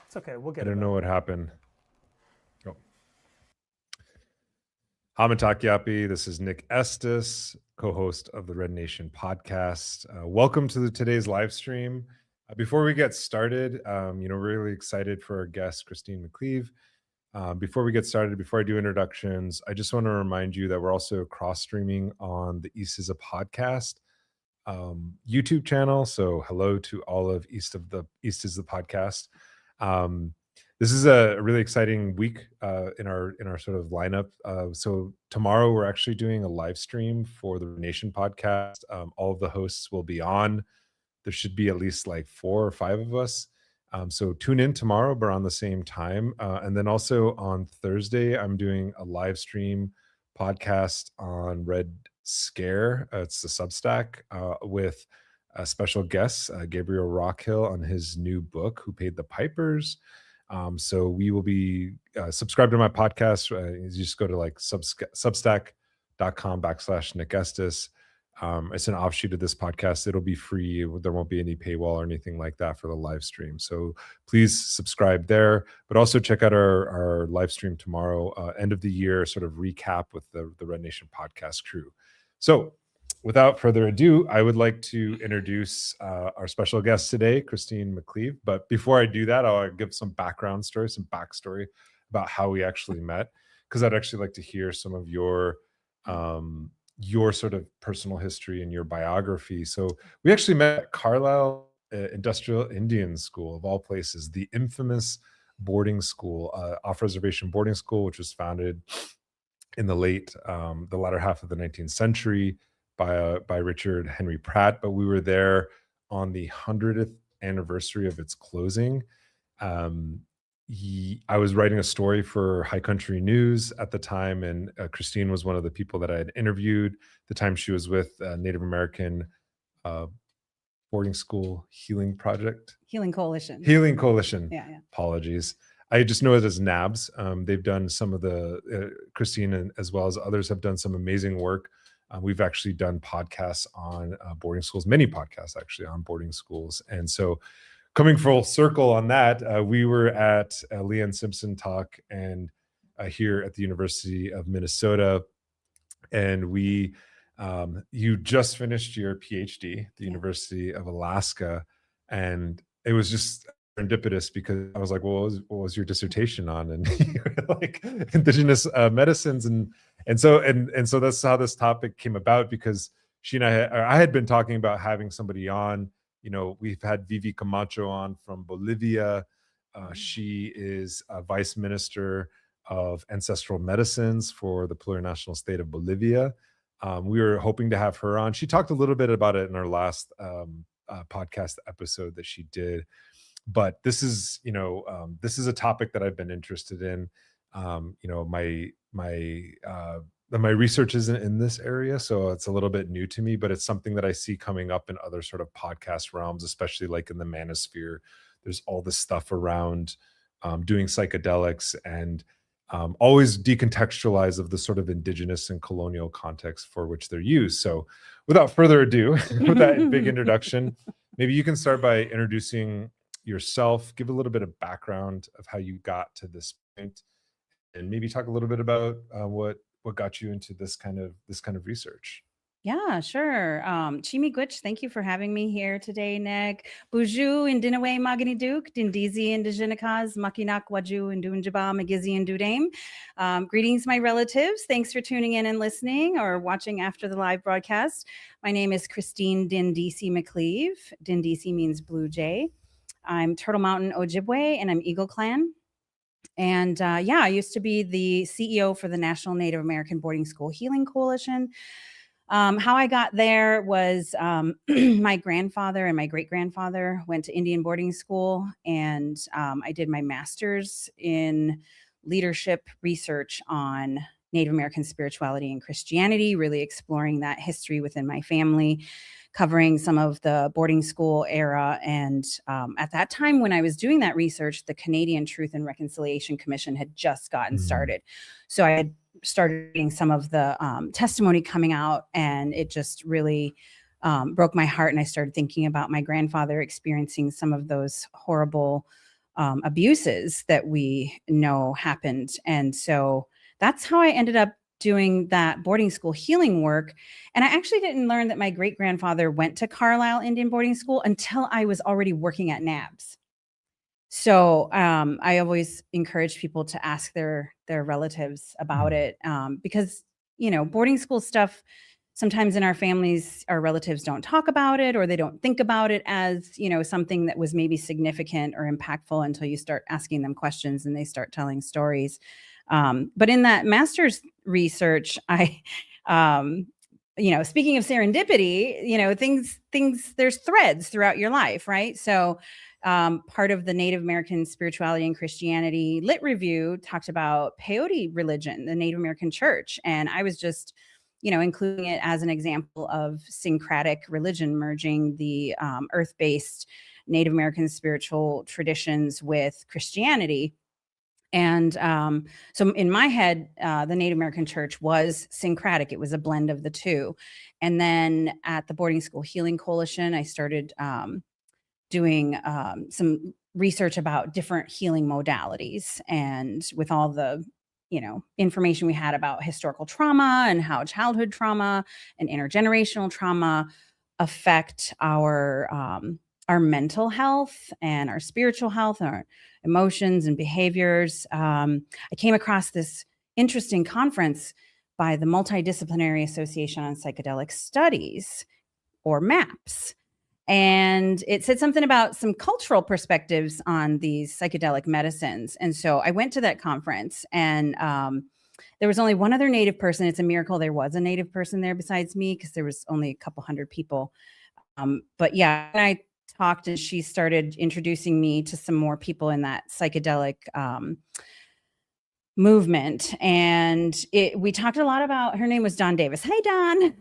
It's okay. We'll get I it don't know back. what happened. Oh. Hamataki. This is Nick Estes, co-host of the Red Nation podcast. Welcome to today's live stream. Before we get started, we're really excited for our guest, Christine McCleave. Before we get started, before I do introductions, I just want to remind you that we're also cross-streaming on the East is a Podcast YouTube channel. So hello to all of East is the Podcast. This is a really exciting week in our sort of lineup. So tomorrow we're actually doing a live stream for the Nation podcast. All of the hosts will be on. There should be at least like 4 or 5 of us. So tune in tomorrow, but around the same time. And then also on Thursday, I'm doing a live stream podcast on Red Scare. It's the Substack with special guests, Gabriel Rockhill on his new book, Who Paid the Pipers. So we will be subscribed to my podcast. You just go to like substack.com/Nick Estes. It's an offshoot of this podcast. It'll be free. There won't be any paywall or anything like that for the live stream. So please subscribe there, but also check out our live stream tomorrow, end of the year sort of recap with the Red Nation podcast crew. So without further ado, I would like to introduce our special guest today, Christine McCleave. But before I do that, I'll give some background story, some backstory about how we actually met, because I'd actually like to hear some of your sort of personal history and your biography. So we actually met at Carlisle Industrial Indian School, of all places, the infamous boarding school, off-reservation boarding school, which was founded in the latter half of the 19th century by Richard Henry Pratt. But we were there on the 100th anniversary of its closing. I was writing a story for High Country News at the time, and Christine was one of the people that I had interviewed the time she was with Native American Boarding School Healing Coalition. Yeah. Apologies. I just know it as NABS. They've done some of the, Christine and as well as others have done some amazing work. We've actually done podcasts on boarding schools, many podcasts actually on boarding schools. And so coming full circle on that, we were at Leanne Simpson talk and here at the University of Minnesota. And you just finished your PhD at the University of Alaska. And it was just serendipitous because I was like, well, what was your dissertation on? And you were like Indigenous medicines. And so that's how this topic came about, because she and I had been talking about having somebody on. We've had Vivi Camacho on from Bolivia. She is a vice minister of ancestral medicines for the plurinational state of Bolivia. We were hoping to have her on. She talked a little bit about it in our last podcast episode that she did. But this is a topic that I've been interested in. My research isn't in this area, so it's a little bit new to me, but it's something that I see coming up in other sort of podcast realms, especially like in the manosphere. There's all this stuff around doing psychedelics and always decontextualize of the sort of indigenous and colonial context for which they're used. So without further ado, with that big introduction, maybe you can start by introducing yourself, give a little bit of background of how you got to this point, and maybe talk a little bit about what got you into this kind of research. Yeah, sure. Chimi Gwich, thank you for having me here today, Nick. Buju and Dinaway Magani Duke, Dindizi and Dijinikas, Makinak Waju and Dunjaba, Magizi and Dudame. Greetings, my relatives. Thanks for tuning in and listening or watching after the live broadcast. My name is Christine Dindisi McCleave. Dindisi means blue jay. I'm Turtle Mountain Ojibwe and I'm Eagle Clan. And I used to be the CEO for the National Native American Boarding School Healing Coalition. How I got there was my grandfather and my great-grandfather went to Indian boarding school, and I did my master's in leadership research on Native American spirituality and Christianity, really exploring that history within my family, covering some of the boarding school era. And at that time, when I was doing that research, the Canadian Truth and Reconciliation Commission had just gotten started. So I had started reading some of the testimony coming out, and it just really broke my heart. And I started thinking about my grandfather experiencing some of those horrible abuses that we know happened. And so that's how I ended up doing that boarding school healing work. And I actually didn't learn that my great grandfather went to Carlisle Indian boarding school until I was already working at NABS. So I always encourage people to ask their relatives about it, because, you know, boarding school stuff, sometimes in our families, our relatives don't talk about it, or they don't think about it as, you know, something that was maybe significant or impactful until you start asking them questions and they start telling stories. But in that master's research, I, you know, speaking of serendipity, you know, things, there's threads throughout your life, right? So part of the Native American Spirituality and Christianity Lit Review talked about peyote religion, the Native American church. And I was just, you know, including it as an example of syncretic religion, merging the earth-based Native American spiritual traditions with Christianity. And so in my head, the Native American church was syncretic. It was a blend of the two. And then at the Boarding School Healing Coalition, I started doing some research about different healing modalities, and with all the, you know, information we had about historical trauma and how childhood trauma and intergenerational trauma affect our mental health and our spiritual health and our emotions and behaviors. I came across this interesting conference by the Multidisciplinary Association on Psychedelic Studies, or MAPS. And it said something about some cultural perspectives on these psychedelic medicines. And so I went to that conference, and there was only one other Native person. It's a miracle there was a Native person there besides me, because there was only a couple hundred people. But yeah, and I talked, and she started introducing me to some more people in that psychedelic movement. And we talked a lot about, her name was Dawn Davis. Hey, Dawn.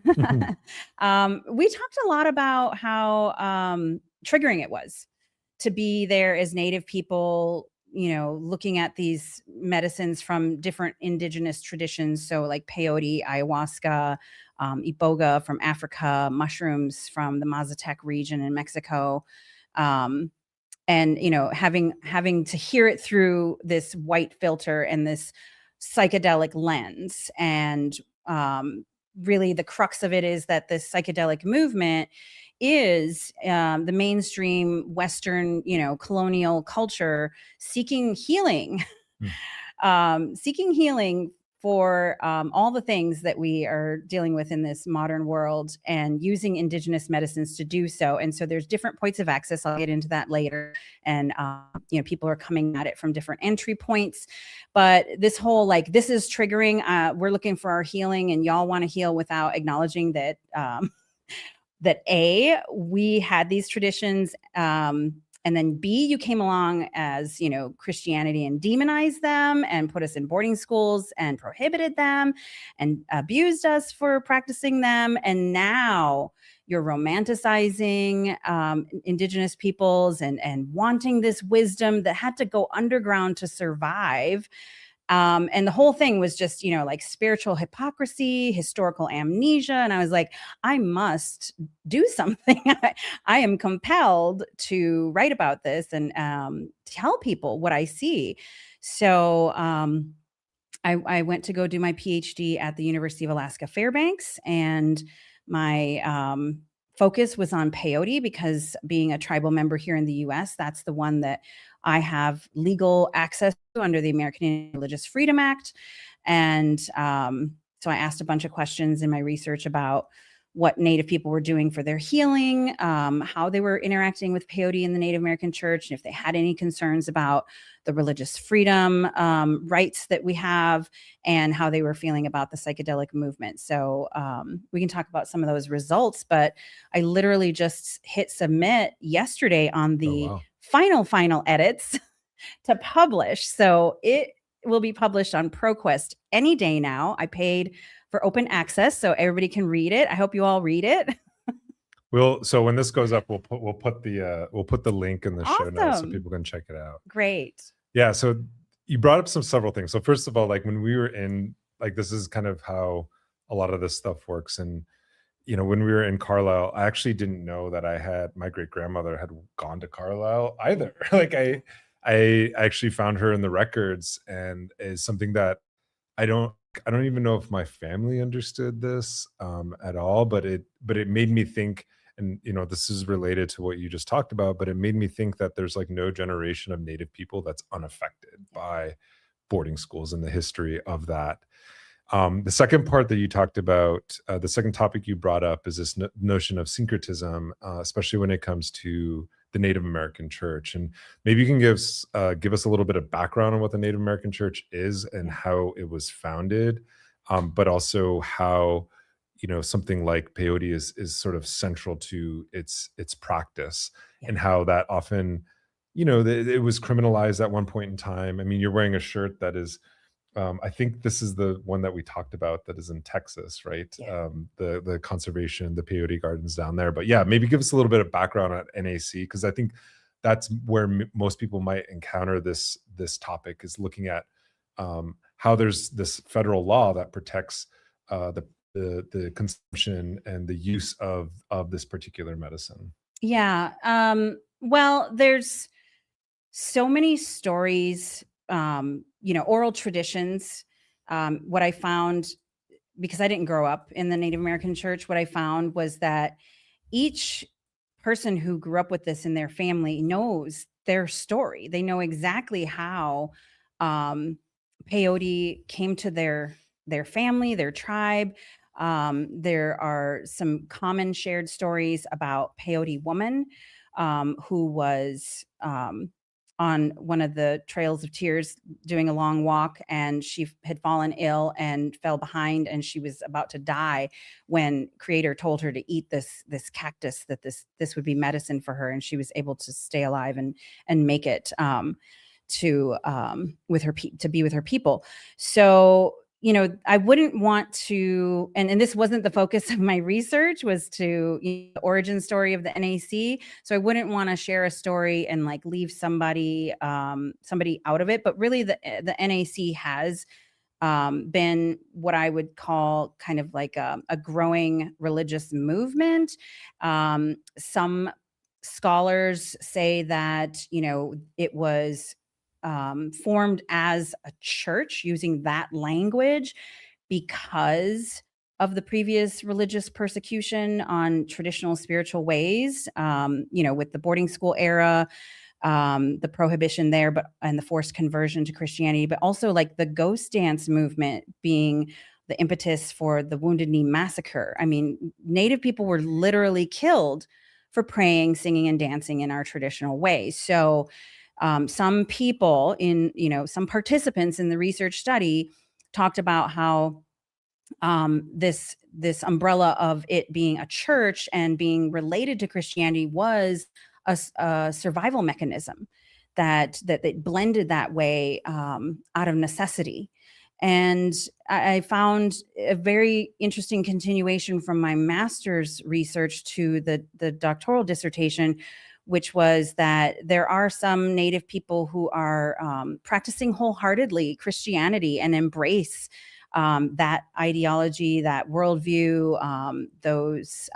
We talked a lot about how triggering it was to be there as Native people, you know, looking at these medicines from different indigenous traditions. So like peyote, ayahuasca, iboga from Africa, mushrooms from the Mazatec region in Mexico. And, you know, having to hear it through this white filter and this psychedelic lens. And really the crux of it is that this psychedelic movement is the mainstream Western, you know, colonial culture seeking healing, seeking healing for all the things that we are dealing with in this modern world, and using indigenous medicines to do so. And so there's different points of access. I'll get into that later. And, you know, people are coming at it from different entry points. But this whole, like, this is triggering, we're looking for our healing, and y'all want to heal without acknowledging that, that A, we had these traditions, and then B, you came along as, you know, Christianity, and demonized them and put us in boarding schools and prohibited them and abused us for practicing them. And now you're romanticizing indigenous peoples and wanting this wisdom that had to go underground to survive. And the whole thing was just, you know, like spiritual hypocrisy, historical amnesia. And I was like, I must do something. I am compelled to write about this and tell people what I see. So I went to go do my PhD at the University of Alaska Fairbanks, and my focus was on peyote, because being a tribal member here in the US, that's the one that I have legal access to under the American Religious Freedom Act. And so I asked a bunch of questions in my research about what Native people were doing for their healing, how they were interacting with peyote in the Native American church, and if they had any concerns about the religious freedom rights that we have, and how they were feeling about the psychedelic movement. So we can talk about some of those results, but I literally just hit submit yesterday on the final edits to publish. So it will be published on ProQuest any day now. I paid for open access so everybody can read it. I hope you all read it. So when this goes up, we'll put the link in the show notes so people can check it out. Great. Yeah. So you brought up several things. So first of all, like when we were in, like, this is kind of how a lot of this stuff works. And, you know, when we were in Carlisle, I actually didn't know that my great grandmother had gone to Carlisle either. Like I actually found her in the records, and is something that I don't I don't even know if my family understood this at all, but it made me think, and this is related to what you just talked about, but it made me think that there's like no generation of Native people that's unaffected by boarding schools and the history of that. The second part that you talked about, the second topic you brought up, is this notion of syncretism, especially when it comes to the Native American Church. And maybe you can give us a little bit of background on what the Native American Church is and how it was founded, but also how something like peyote is sort of central to its practice, and how that often it was criminalized at one point in time. I mean, you're wearing a shirt that is I think this is the one that we talked about that is in Texas, right? Yeah. The conservation, the peyote gardens down there. But yeah, maybe give us a little bit of background on NAC, because I think that's where most people might encounter this topic, is looking at how there's this federal law that protects the consumption and the use of this particular medicine. Yeah. Well, there's so many stories, oral traditions. What I found, because I didn't grow up in the Native American church, what I found was that each person who grew up with this in their family knows their story. They know exactly how peyote came to their family, their tribe. There are some common shared stories about Peyote woman, who was on one of the trails of tears doing a long walk, and she had fallen ill and fell behind, and she was about to die when Creator told her to eat this cactus, that this would be medicine for her, and she was able to stay alive and make it to be with her people. So I wouldn't want to, and this wasn't the focus of my research, was to the origin story of the NAC. So I wouldn't want to share a story and like leave somebody out of it. But really, the NAC has been what I would call kind of like a growing religious movement. Some scholars say that it was formed as a church using that language because of the previous religious persecution on traditional spiritual ways, with the boarding school era, the prohibition there, and the forced conversion to Christianity, but also like the ghost dance movement being the impetus for the Wounded Knee Massacre. I mean, Native people were literally killed for praying, singing, and dancing in our traditional ways. So some people some participants in the research study talked about how this umbrella of it being a church and being related to Christianity was a survival mechanism, that it blended that way out of necessity. And I found a very interesting continuation from my master's research to the doctoral dissertation, which was that there are some Native people who are practicing wholeheartedly Christianity and embrace that ideology, that worldview, those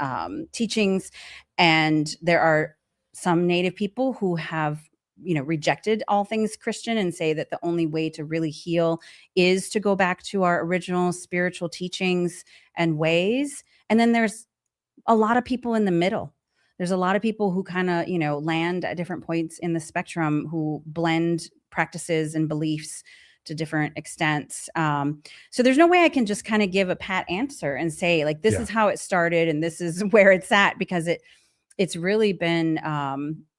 teachings. And there are some Native people who have rejected all things Christian and say that the only way to really heal is to go back to our original spiritual teachings and ways. And then there's a lot of people in the middle. There's a lot of people who kind of, land at different points in the spectrum, who blend practices and beliefs to different extents. So there's no way I can just kind of give a pat answer and say, like, this is how it started and this is where it's at, because it's really been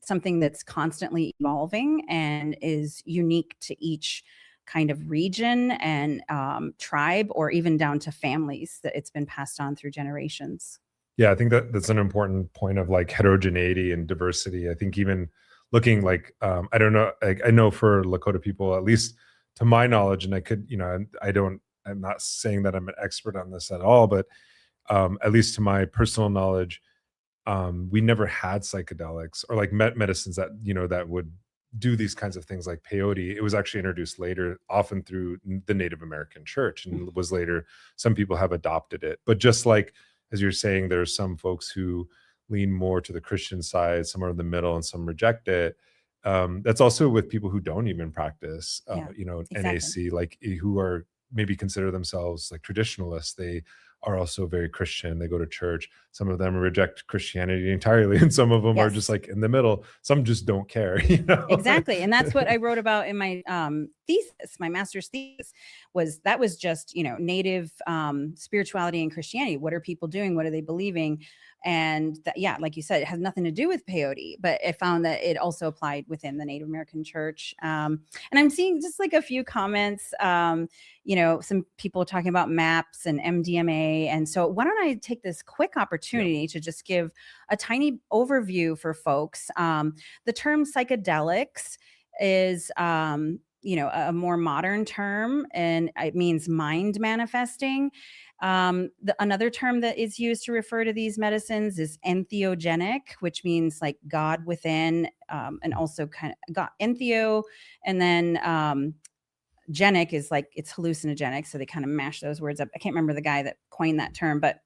something that's constantly evolving and is unique to each kind of region and tribe, or even down to families, that it's been passed on through generations. Yeah, I think that's an important point of like heterogeneity and diversity. I think even looking like, I don't know, I know for Lakota people, at least to my knowledge, and I could, I'm not saying that I'm an expert on this at all, but at least to my personal knowledge, we never had psychedelics or like medicines that, that would do these kinds of things like peyote. It was actually introduced later, often through the Native American church, and was later, some people have adopted it. But just like, as you're saying, there's some folks who lean more to the Christian side, some are in the middle, and some reject it. That's also with people who don't even practice, Exactly. NAC, like who are maybe consider themselves like traditionalists. They are also very Christian. They go to church. Some of them reject Christianity entirely, and some of them are just Yes. like in the middle. Some just don't care, Exactly. And that's what I wrote about in my thesis. My master's thesis was just, native spirituality and Christianity. What are people doing? What are they believing? And yeah, like you said, it has nothing to do with peyote, but I found that it also applied within the Native American church. And I'm seeing just like a few comments, some people talking about MAPS and MDMA. And so why don't I take this quick opportunity to just give a tiny overview for folks. The term psychedelics is, a more modern term, and it means mind manifesting. Another term that is used to refer to these medicines is entheogenic, which means like God within, and also kind of God entheo, and then genic is like it's hallucinogenic. So they kind of mash those words up. I can't remember the guy that coined that term, but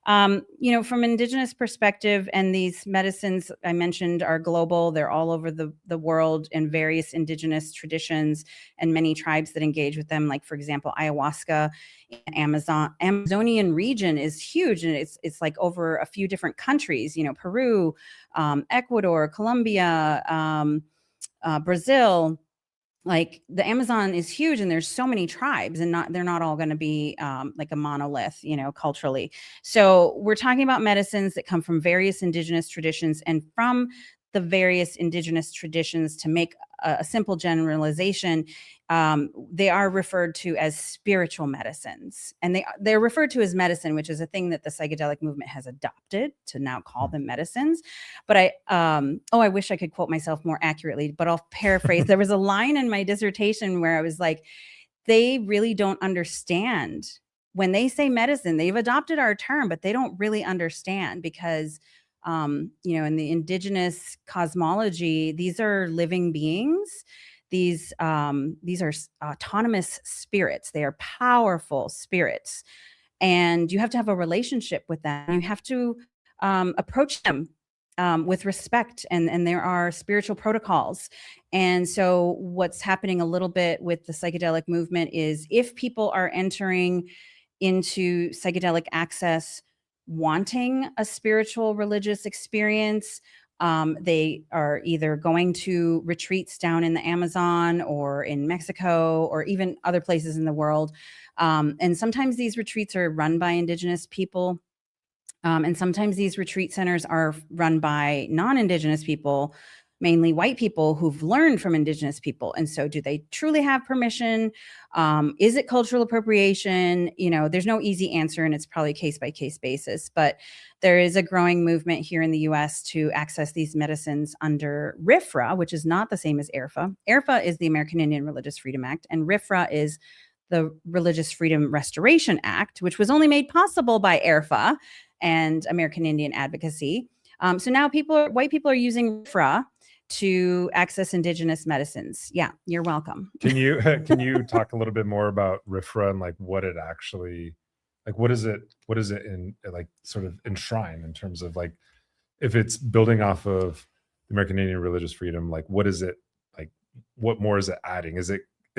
from Indigenous perspective, and these medicines I mentioned are global. They're all over the world in various Indigenous traditions and many tribes that engage with them. Like, for example, ayahuasca in Amazonian region is huge. And it's like over a few different countries, Peru, Ecuador, Colombia, Brazil. Like the Amazon is huge, and there's so many tribes, and they're not all going to be like a monolith, culturally. So we're talking about medicines that come from various Indigenous traditions, and from the various Indigenous traditions, to make a simple generalization, they are referred to as spiritual medicines, and they're referred to as medicine, which is a thing that the psychedelic movement has adopted to now call them medicines. But I wish I could quote myself more accurately, but I'll paraphrase. There was a line in my dissertation where I was like, they really don't understand when they say medicine. They've adopted our term, but they don't really understand because, in the Indigenous cosmology, these are living beings. These are autonomous spirits. They are powerful spirits, and you have to have a relationship with them. You have to approach them with respect, and there are spiritual protocols. And so what's happening a little bit with the psychedelic movement is, if people are entering into psychedelic access wanting a spiritual religious experience, they are either going to retreats down in the Amazon or in Mexico or even other places in the world. And sometimes these retreats are run by Indigenous people. And sometimes these retreat centers are run by non-Indigenous people, mainly white people who've learned from Indigenous people. And so do they truly have permission? Is it cultural appropriation? There's no easy answer, and it's probably case by case basis. But there is a growing movement here in the US to access these medicines under RFRA, which is not the same as ERFA. ERFA is the American Indian Religious Freedom Act, and RFRA is the Religious Freedom Restoration Act, which was only made possible by ERFA and American Indian Advocacy. So now white people are using RFRA to access Indigenous medicines. Yeah, you're welcome. Can you talk a little bit more about RFRA and like what it actually, like what is it in like sort of enshrine in terms of like, if it's building off of American Indian religious freedom, like what is it, like what more is it adding? Is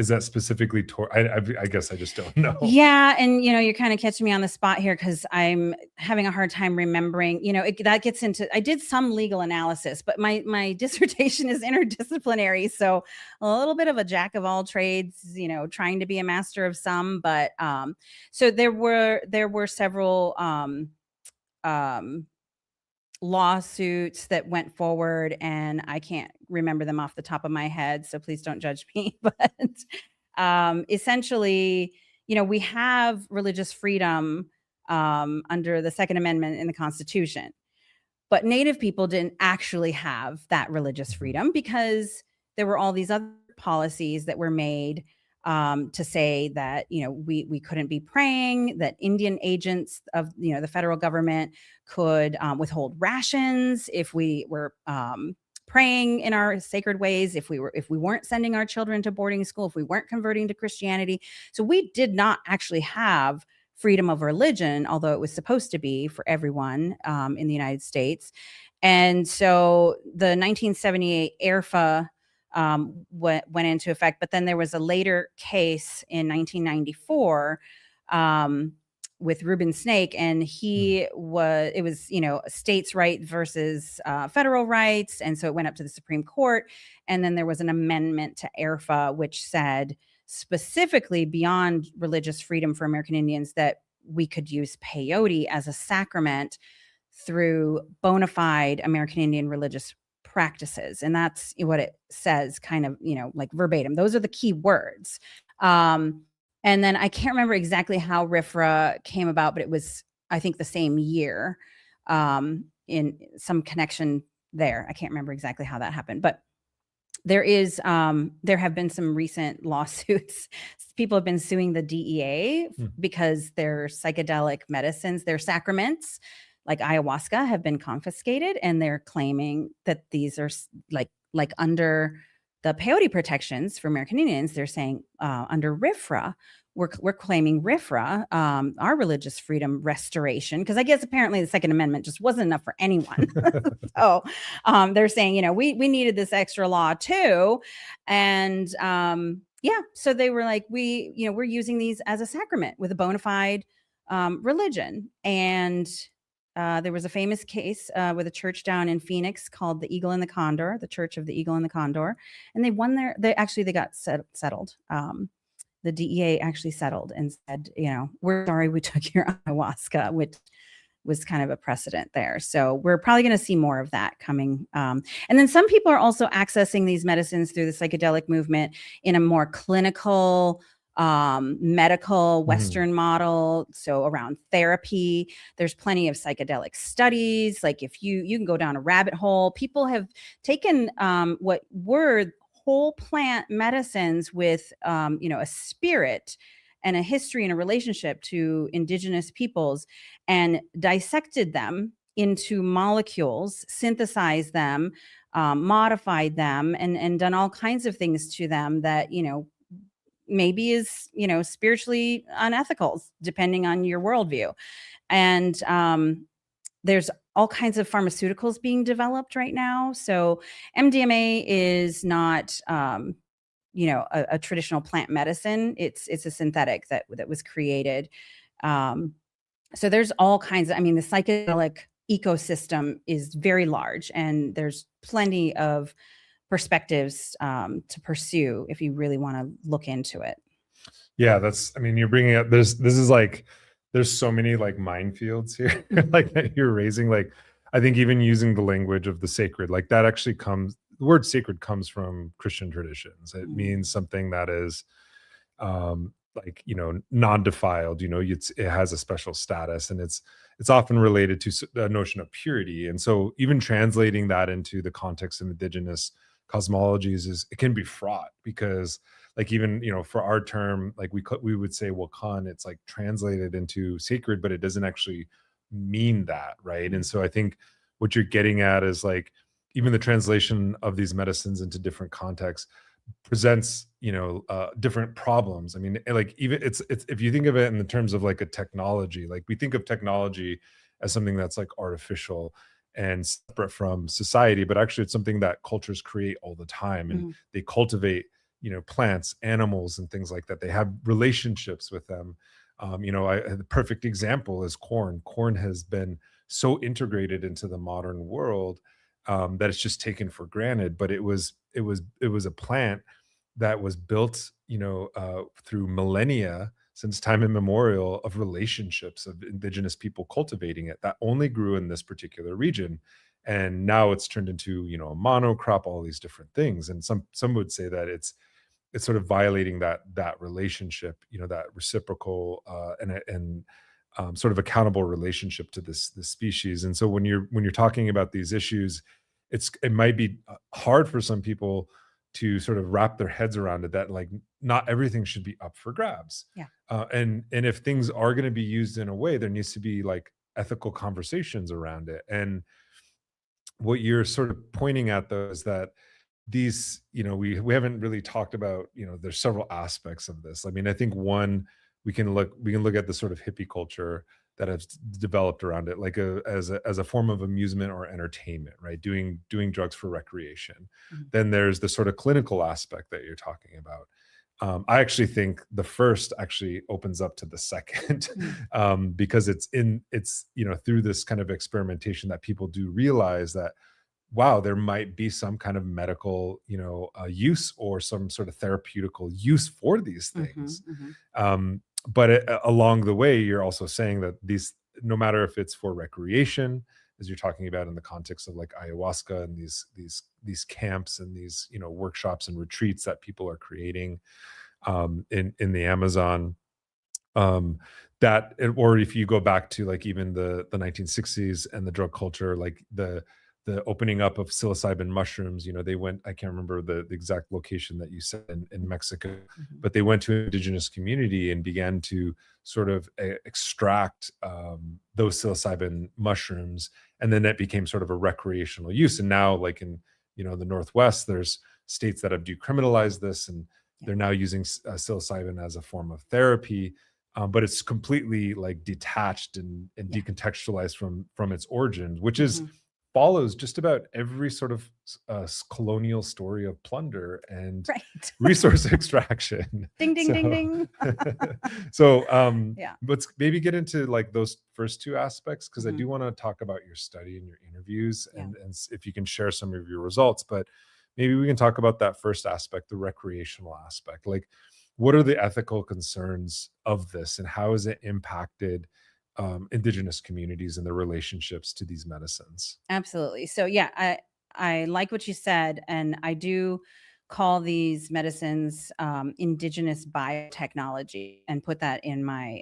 that specifically I guess I just don't know. Yeah. And, you're kind of catching me on the spot here because I'm having a hard time remembering, that gets into, I did some legal analysis, but my dissertation is interdisciplinary. So a little bit of a jack of all trades, trying to be a master of some. But so there were several lawsuits that went forward, and I can't remember them off the top of my head, so please don't judge me. But essentially, we have religious freedom under the Second Amendment in the Constitution, but Native people didn't actually have that religious freedom because there were all these other policies that were made to say that we couldn't be praying, that Indian agents of the federal government could withhold rations if we were praying in our sacred ways, if we weren't sending our children to boarding school, if we weren't converting to Christianity. So we did not actually have freedom of religion, although it was supposed to be for everyone in the United States. And so the 1978 ERFA went into effect. But then there was a later case in 1994 with Reuben Snake, and it was, states' right versus federal rights. And so it went up to the Supreme Court. And then there was an amendment to AIRFA, which said specifically beyond religious freedom for American Indians that we could use peyote as a sacrament through bona fide American Indian religious practices. And that's what it says, kind of, like verbatim. Those are the key words. And then I can't remember exactly how RFRA came about, but it was, I think, the same year, in some connection there. I can't remember exactly how that happened, but there have been some recent lawsuits. People have been suing the DEA because their psychedelic medicines, their sacraments, like ayahuasca, have been confiscated, and they're claiming that these are like under the peyote protections for American Indians. They're saying under RFRA, we're claiming RFRA, our religious freedom restoration, because I guess apparently the Second Amendment just wasn't enough for anyone. So they're saying, we needed this extra law too. And so they were like, we're using these as a sacrament with a bona fide religion. And there was a famous case with a church down in Phoenix called the Eagle and the Condor, the Church of the Eagle and the Condor. And they won they got settled. The DEA actually settled and said, we're sorry we took your ayahuasca, which was kind of a precedent there. So we're probably going to see more of that coming. And then some people are also accessing these medicines through the psychedelic movement in a more clinical, medical Western model. So around therapy, there's plenty of psychedelic studies. Like if you can go down a rabbit hole, people have taken what were whole plant medicines with, a spirit and a history and a relationship to indigenous peoples, and dissected them into molecules, synthesized them, modified them, and done all kinds of things to them that, maybe is, spiritually unethical, depending on your worldview. And there's all kinds of pharmaceuticals being developed right now. So MDMA is not, a traditional plant medicine. It's a synthetic that was created. So there's all kinds of, the psychedelic ecosystem is very large, and there's plenty of perspectives to pursue if you really want to look into it. Yeah, you're bringing up, this is like, there's so many like minefields here, like that you're raising. Like, I think even using the language of the sacred, like that actually the word sacred comes from Christian traditions. It means something that is non-defiled, it has a special status, and it's often related to a notion of purity. And so even translating that into the context of indigenous cosmologies it can be fraught, because like, even, for our term, like we would say Wakan, it's like translated into sacred, but it doesn't actually mean that, right? And so I think what you're getting at is like, even the translation of these medicines into different contexts presents, different problems. Like, even it's if you think of it in the terms of like a technology, like we think of technology as something that's like artificial and separate from society, but actually it's something that cultures create all the time, and they cultivate, plants, animals, and things like that. They have relationships with them. The perfect example is corn. Corn has been so integrated into the modern world that it's just taken for granted. But it was a plant that was built, through millennia, since time immemorial, of relationships of indigenous people cultivating it, that only grew in this particular region. And now it's turned into, a monocrop, all these different things. And some would say that it's sort of violating that relationship, that reciprocal and sort of accountable relationship to this species. And so when you're talking about these issues, it might be hard for some people to sort of wrap their heads around it, that like not everything should be up for grabs. Yeah. And if things are going to be used in a way, there needs to be like ethical conversations around it. And what you're sort of pointing at, though, is that these, we haven't really talked about, there's several aspects of this. I think one, we can look at the sort of hippie culture that have developed around it, like as a form of amusement or entertainment, right? Doing drugs for recreation. Then there's the sort of clinical aspect that you're talking about. I actually think the first actually opens up to the second, because it's through this kind of experimentation that people do realize that, wow, there might be some kind of medical, use or some sort of therapeutical use for these things. But along the way, you're also saying that these, no matter if it's for recreation, as you're talking about in the context of like ayahuasca and these camps and these workshops and retreats that people are creating in the Amazon, or if you go back to like even the 1960s and the drug culture, like the opening up of psilocybin mushrooms, they went, I can't remember the exact location that you said in Mexico, but they went to an indigenous community and began to sort of extract those psilocybin mushrooms. And then it became sort of a recreational use. And now like in, the Northwest, there's states that have decriminalized this, and they're now using psilocybin as a form of therapy. But it's completely like detached and decontextualized from its origins, which is follows just about every sort of colonial story of plunder and resource extraction. Ding, ding, ding, ding. So let's maybe get into like those first two aspects, because I do want to talk about your study and your interviews, and if you can share some of your results. But maybe we can talk about that first aspect, the recreational aspect. Like, what are the ethical concerns of this, and how has it impacted indigenous communities and their relationships to these medicines? Absolutely. So I like what you said, and I do call these medicines indigenous biotechnology, and put that in my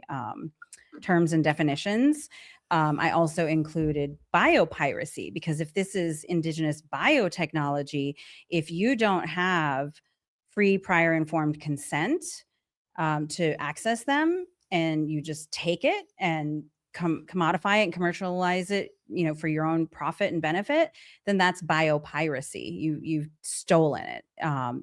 terms and definitions. I also included biopiracy, because if this is indigenous biotechnology, if you don't have free prior informed consent to access them, and you just take it and commodify it and commercialize it, for your own profit and benefit, then that's biopiracy. You've stolen it,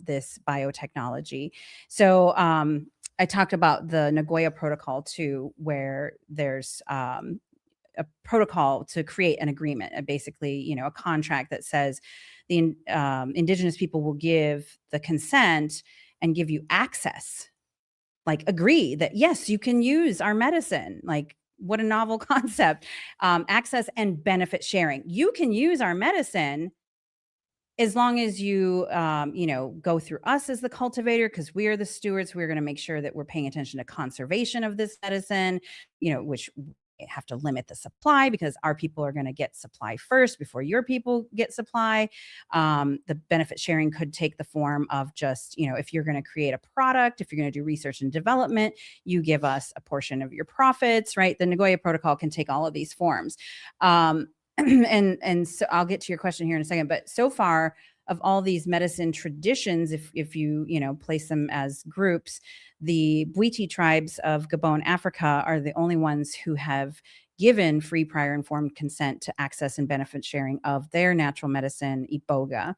this biotechnology. So I talked about the Nagoya Protocol too, where there's a protocol to create an agreement, basically, a contract that says the indigenous people will give the consent and give you access, like agree that, yes, you can use our medicine. Like, what a novel concept. Access and benefit sharing. You can use our medicine as long as you, go through us as the cultivator, because we are the stewards. We're going to make sure that we're paying attention to conservation of this medicine, which have to limit the supply, because our people are going to get supply first before your people get supply. The benefit sharing could take the form of just, if you're going to create a product, if you're going to do research and development, you give us a portion of your profits, right? The Nagoya Protocol can take all of these forms. And so I'll get to your question here in a second, but so far, of all these medicine traditions, if you place them as groups, the Bwiti tribes of Gabon, Africa, are the only ones who have given free prior informed consent to access and benefit sharing of their natural medicine, iboga.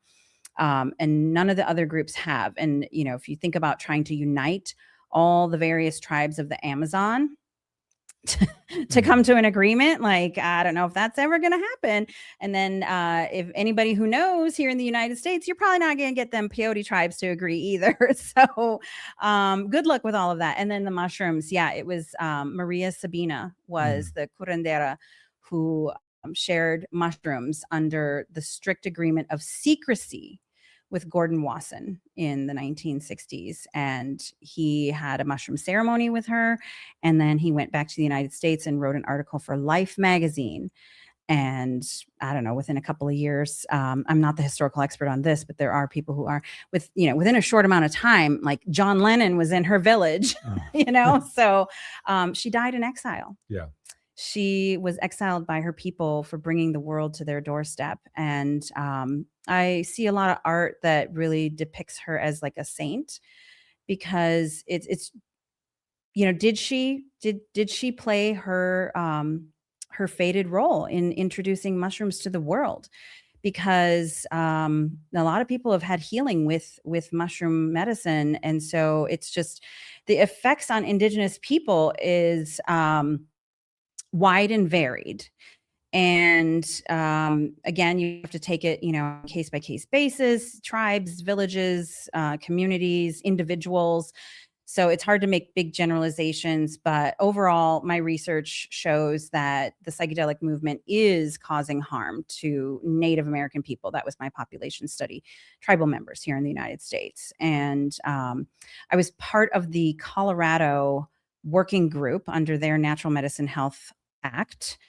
And none of the other groups have. And if you think about trying to unite all the various tribes of the Amazon to come to an agreement, like, I don't know if that's ever going to happen. And then if anybody who knows here in the United States, you're probably not going to get them peyote tribes to agree either. So good luck with all of that. And then the mushrooms. Yeah, it was Maria Sabina was the curandera who shared mushrooms under the strict agreement of secrecy with Gordon Wasson in the 1960s. And he had a mushroom ceremony with her. And then he went back to the United States and wrote an article for Life magazine. And I don't know, within a couple of years, I'm not the historical expert on this, but there are people who are within a short amount of time, like John Lennon was in her village, so she died in exile. Yeah. She was exiled by her people for bringing the world to their doorstep. And I see a lot of art that really depicts her as like a saint, because it's did she play her her fated role in introducing mushrooms to the world? Because a lot of people have had healing with mushroom medicine. And so it's just the effects on indigenous people is wide and varied. And again, you have to take it, case by case basis, tribes, villages, communities, individuals. So it's hard to make big generalizations, but overall, my research shows that the psychedelic movement is causing harm to Native American people. That was my population study, tribal members here in the United States. And I was part of the Colorado working group under their Natural Medicine Health Act.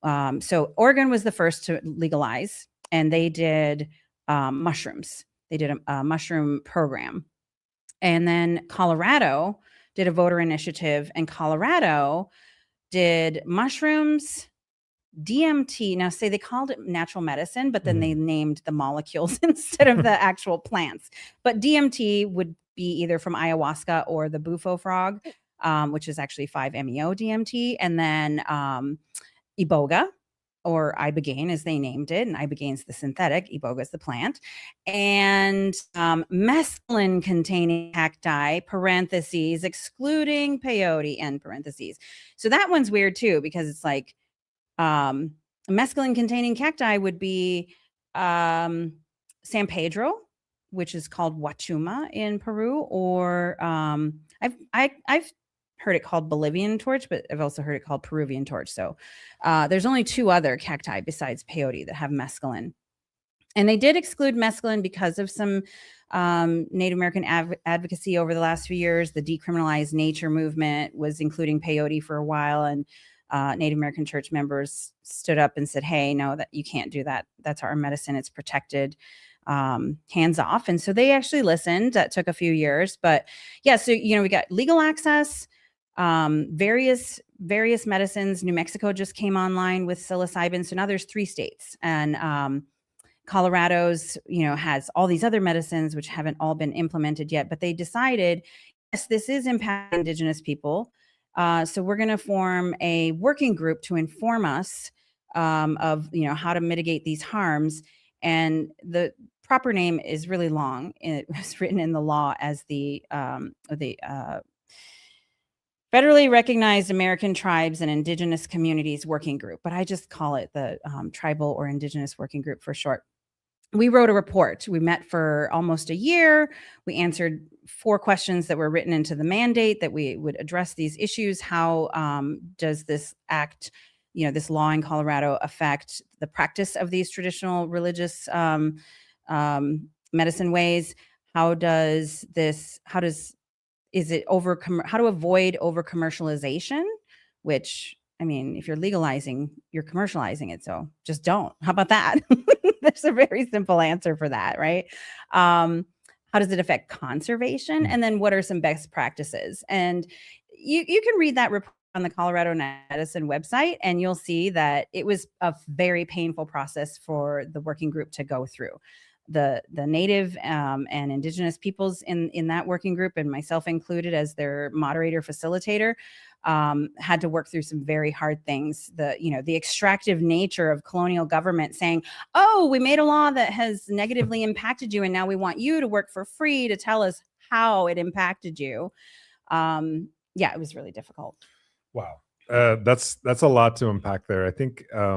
So Oregon was the first to legalize, and they did mushrooms. They did a mushroom program. And then Colorado did a voter initiative, and Colorado did mushrooms, DMT. Now, say they called it natural medicine, but then they named the molecules instead of the actual plants. But DMT would be either from ayahuasca or the bufo frog, which is actually 5-MeO DMT. And then iboga, or ibogaine as they named it, and ibogaine's the synthetic, iboga is the plant, and mescaline containing cacti, parentheses, excluding peyote, end parentheses. So that one's weird too, because it's like mescaline containing cacti would be San Pedro, which is called Huachuma in Peru, or I've heard it called Bolivian torch, but I've also heard it called Peruvian torch. So there's only 2 other cacti besides peyote that have mescaline. And they did exclude mescaline because of some Native American advocacy over the last few years. The decriminalized nature movement was including peyote for a while, and Native American church members stood up and said, hey, no, that you can't do that. That's our medicine. It's protected. Hands off. And so they actually listened. That took a few years. But yeah, so, we got legal access, various medicines. New Mexico just came online with psilocybin. So now there's 3 states, and Colorado's, has all these other medicines which haven't all been implemented yet, but they decided, yes, this is impacting Indigenous people. So we're going to form a working group to inform us of, how to mitigate these harms. And the proper name is really long. It was written in the law as the Federally Recognized American Tribes and Indigenous Communities Working Group, but I just call it the Tribal or Indigenous Working Group for short. We wrote a report. We met for almost a year. We answered 4 questions that were written into the mandate that we would address these issues. How does this act, this law in Colorado affect the practice of these traditional religious medicine ways? How to avoid over commercialization, which, I mean, if you're legalizing, you're commercializing it. So just don't. How about that? There's a very simple answer for that, right? How does it affect conservation? And then what are some best practices? And you can read that report on the Colorado Medicine website, and you'll see that it was a very painful process for the working group to go through. The Native and Indigenous peoples in that working group, and myself included as their moderator facilitator, had to work through some very hard things. The extractive nature of colonial government saying, oh, we made a law that has negatively impacted you, and now we want you to work for free to tell us how it impacted you. It was really difficult. Wow. That's a lot to unpack there. I think, I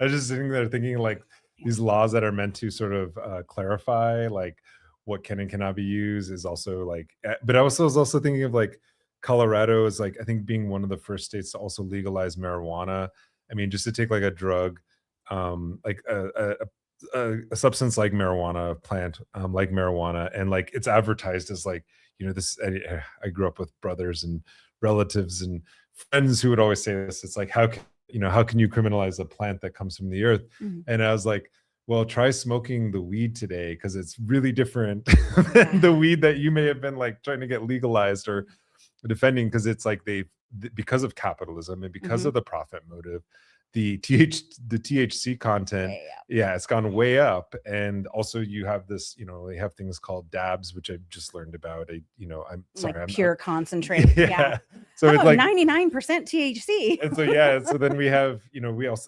was just sitting there thinking, like, these laws that are meant to sort of clarify, like, what can and cannot be used is also like, but I was also thinking of, like, Colorado is, like, I think being one of the first states to also legalize marijuana. I mean, just to take like a drug, like a substance like marijuana, plant like marijuana, and like it's advertised as like, this. I grew up with brothers and relatives and friends who would always say this. It's like, how can you criminalize a plant that comes from the earth? And I was like, well, try smoking the weed today, because it's really different than the weed that you may have been like trying to get legalized or defending, because it's like because of capitalism and because of the profit motive, the THC content, it's gone way up. And also you have this, they have things called dabs, which I've just learned about. I'm sorry, like pure concentrate. So it's like 99% THC. And so then we have,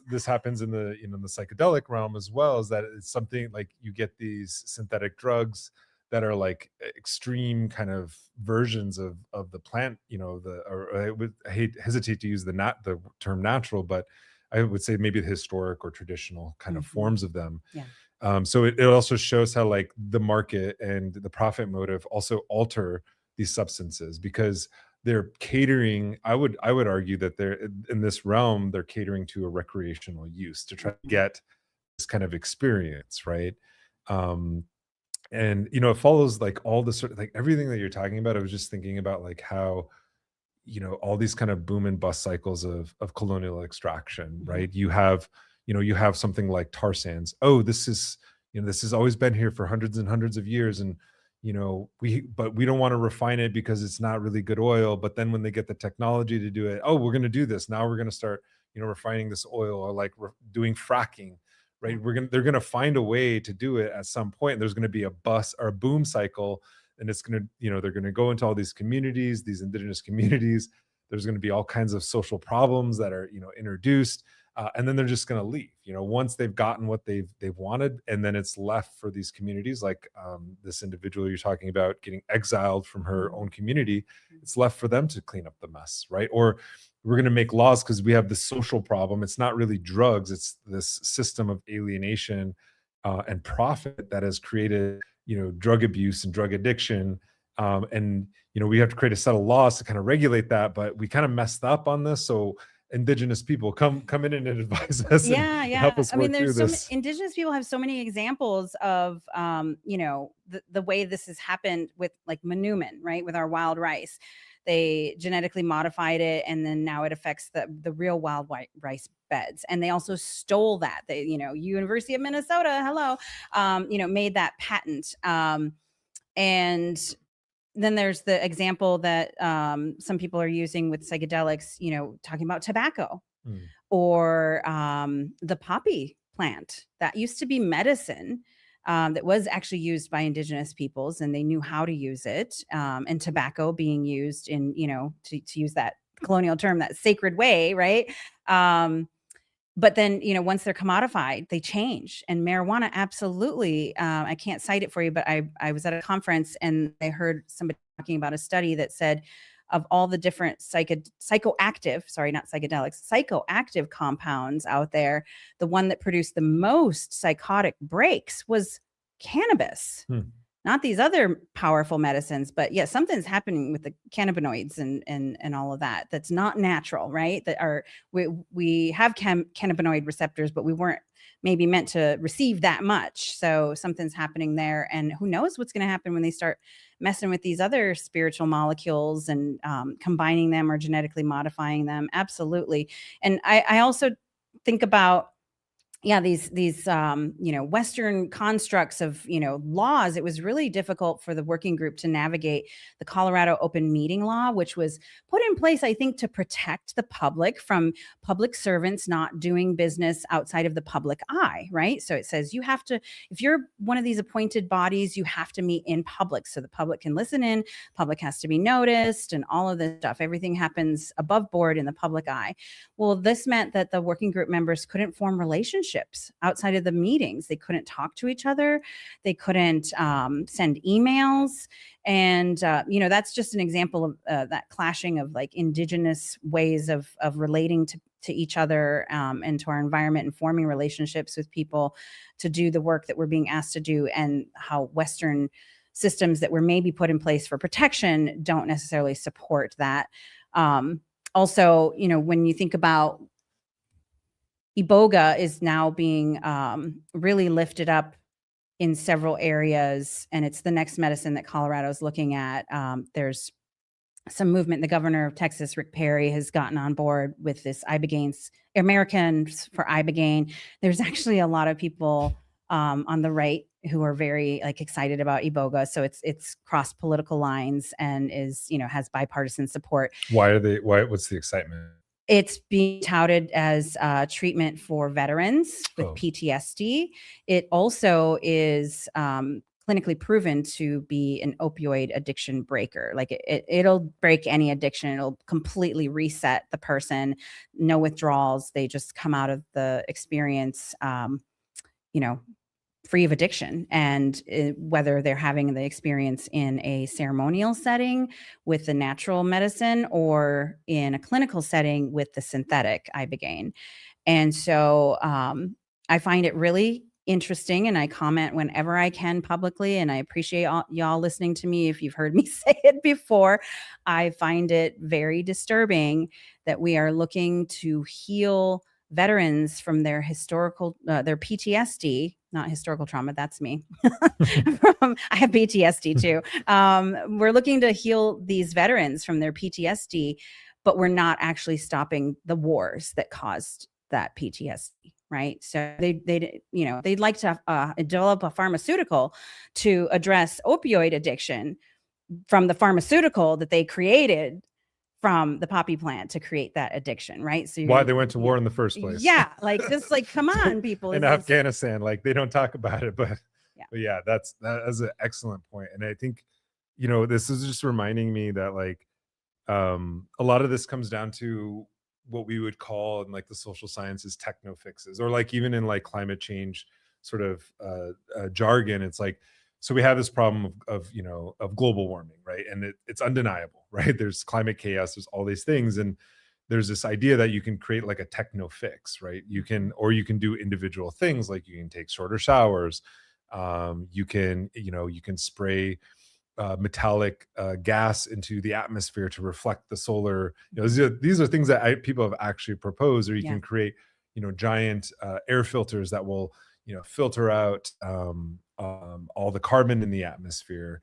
this happens in the, in the psychedelic realm as well, is that it's something like you get these synthetic drugs that are like extreme kind of versions of the plant, or I hesitate to use the term natural, but I would say maybe the historic or traditional kind of forms of them. Yeah. So it also shows how like the market and the profit motive also alter these substances, because they're catering. I would argue that they're in this realm, they're catering to a recreational use to try to get this kind of experience, right? Um, and it follows like all the sort of like everything that you're talking about. I was just thinking about like how all these kind of boom and bust cycles of colonial extraction, right? You have something like tar sands. Oh, this has always been here for hundreds and hundreds of years, and but we don't want to refine it because it's not really good oil. But then when they get the technology to do it, oh, we're going to do this now, we're going to start refining this oil, or like doing fracking, right? They're going to find a way to do it at some point. There's going to be a bust or a boom cycle, and it's going to they're going to go into all these communities, these indigenous communities. There's going to be all kinds of social problems that are introduced, and then they're just going to leave once they've gotten what they've wanted. And then it's left for these communities, like this individual you're talking about getting exiled from her own community. It's left for them to clean up the mess, right? Or we're going to make laws because we have this social problem. It's not really drugs, it's this system of alienation and profit that has created drug abuse and drug addiction. And we have to create a set of laws to kind of regulate that, but we kind of messed up on this. So indigenous people come in and advise us and help us work through this. Indigenous people have so many examples of the way this has happened with like Manuman, right? With our wild rice. They genetically modified it, and then now it affects the real wild white rice beds. And they also stole that. They, University of Minnesota, hello, made that patent. And then there's the example that some people are using with psychedelics, talking about tobacco or the poppy plant that used to be medicine. That was actually used by indigenous peoples, and they knew how to use it. And tobacco being used in, to use that colonial term, that sacred way, right? But then, once they're commodified, they change. And marijuana, absolutely. I can't cite it for you, but I was at a conference and I heard somebody talking about a study that said of all the different psychoactive compounds out there, the one that produced the most psychotic breaks was cannabis. Not these other powerful medicines, but yeah, something's happening with the cannabinoids and all of that. That's not natural, right? That are we have cannabinoid receptors, but we weren't maybe meant to receive that much. So something's happening there, and who knows what's going to happen when they start messing with these other spiritual molecules and combining them or genetically modifying them. Absolutely. And I also think about these Western constructs of laws. It was really difficult for the working group to navigate the Colorado open meeting law, which was put in place, I think, to protect the public from public servants not doing business outside of the public eye, right? So it says you have to, if you're one of these appointed bodies, you have to meet in public so the public can listen in, public has to be noticed, and all of this stuff. Everything happens above board in the public eye. Well, this meant that the working group members couldn't form relationships outside of the meetings. They couldn't talk to each other. They couldn't send emails. And, that's just an example of that clashing of like indigenous ways of relating to each other and to our environment and forming relationships with people to do the work that we're being asked to do, and how Western systems that were maybe put in place for protection don't necessarily support that. Also, when you think about Iboga is now being really lifted up in several areas, and it's the next medicine that Colorado is looking at. There's some movement. The governor of Texas, Rick Perry, has gotten on board with this Ibogaine, Americans for Ibogaine. There's actually a lot of people on the right who are very excited about Iboga. So it's crossed political lines and is, has bipartisan support. What's the excitement? It's being touted as treatment for veterans with PTSD. It also is clinically proven to be an opioid addiction breaker. Like it'll break any addiction. It'll completely reset the person. No withdrawals. They just come out of the experience, free of addiction, and whether they're having the experience in a ceremonial setting with the natural medicine or in a clinical setting with the synthetic ibogaine. And so I find it really interesting, and I comment whenever I can publicly, and I appreciate y'all listening to me. If you've heard me say it before, I find it very disturbing that we are looking to heal veterans from their their PTSD, not historical trauma. That's me. I have PTSD too. We're looking to heal these veterans from their PTSD, but we're not actually stopping the wars that caused that PTSD, right? So they'd like to develop a pharmaceutical to address opioid addiction from the pharmaceutical that they created from the poppy plant to create that addiction, right? So why they went to war in the first place. Yeah, like just like, come on, people. In Afghanistan, like they don't talk about it, but yeah, that's an excellent point. And I think, this is just reminding me that like a lot of this comes down to what we would call in like the social sciences techno fixes, or like even in like climate change sort of jargon. It's like, so we have this problem of global warming, right? And it's undeniable, right? There's climate chaos, there's all these things, and there's this idea that you can create like a techno fix, right? You can do individual things, like you can take shorter showers, you can spray metallic gas into the atmosphere to reflect the solar. These are things that people have actually proposed. Or you can create giant air filters that will filter out all the carbon in the atmosphere.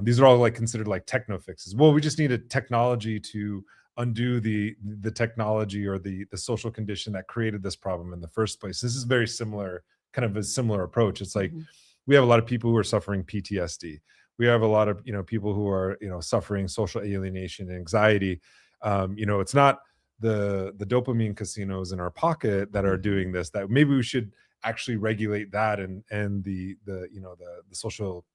These are all like considered like techno fixes. Well, we just need a technology to undo the technology or the social condition that created this problem in the first place. This is very similar, kind of a similar approach. It's like we have a lot of people who are suffering PTSD. We have a lot of people who are suffering social alienation and anxiety. It's not the dopamine casinos in our pocket that are doing this. That maybe we should actually regulate that, and the social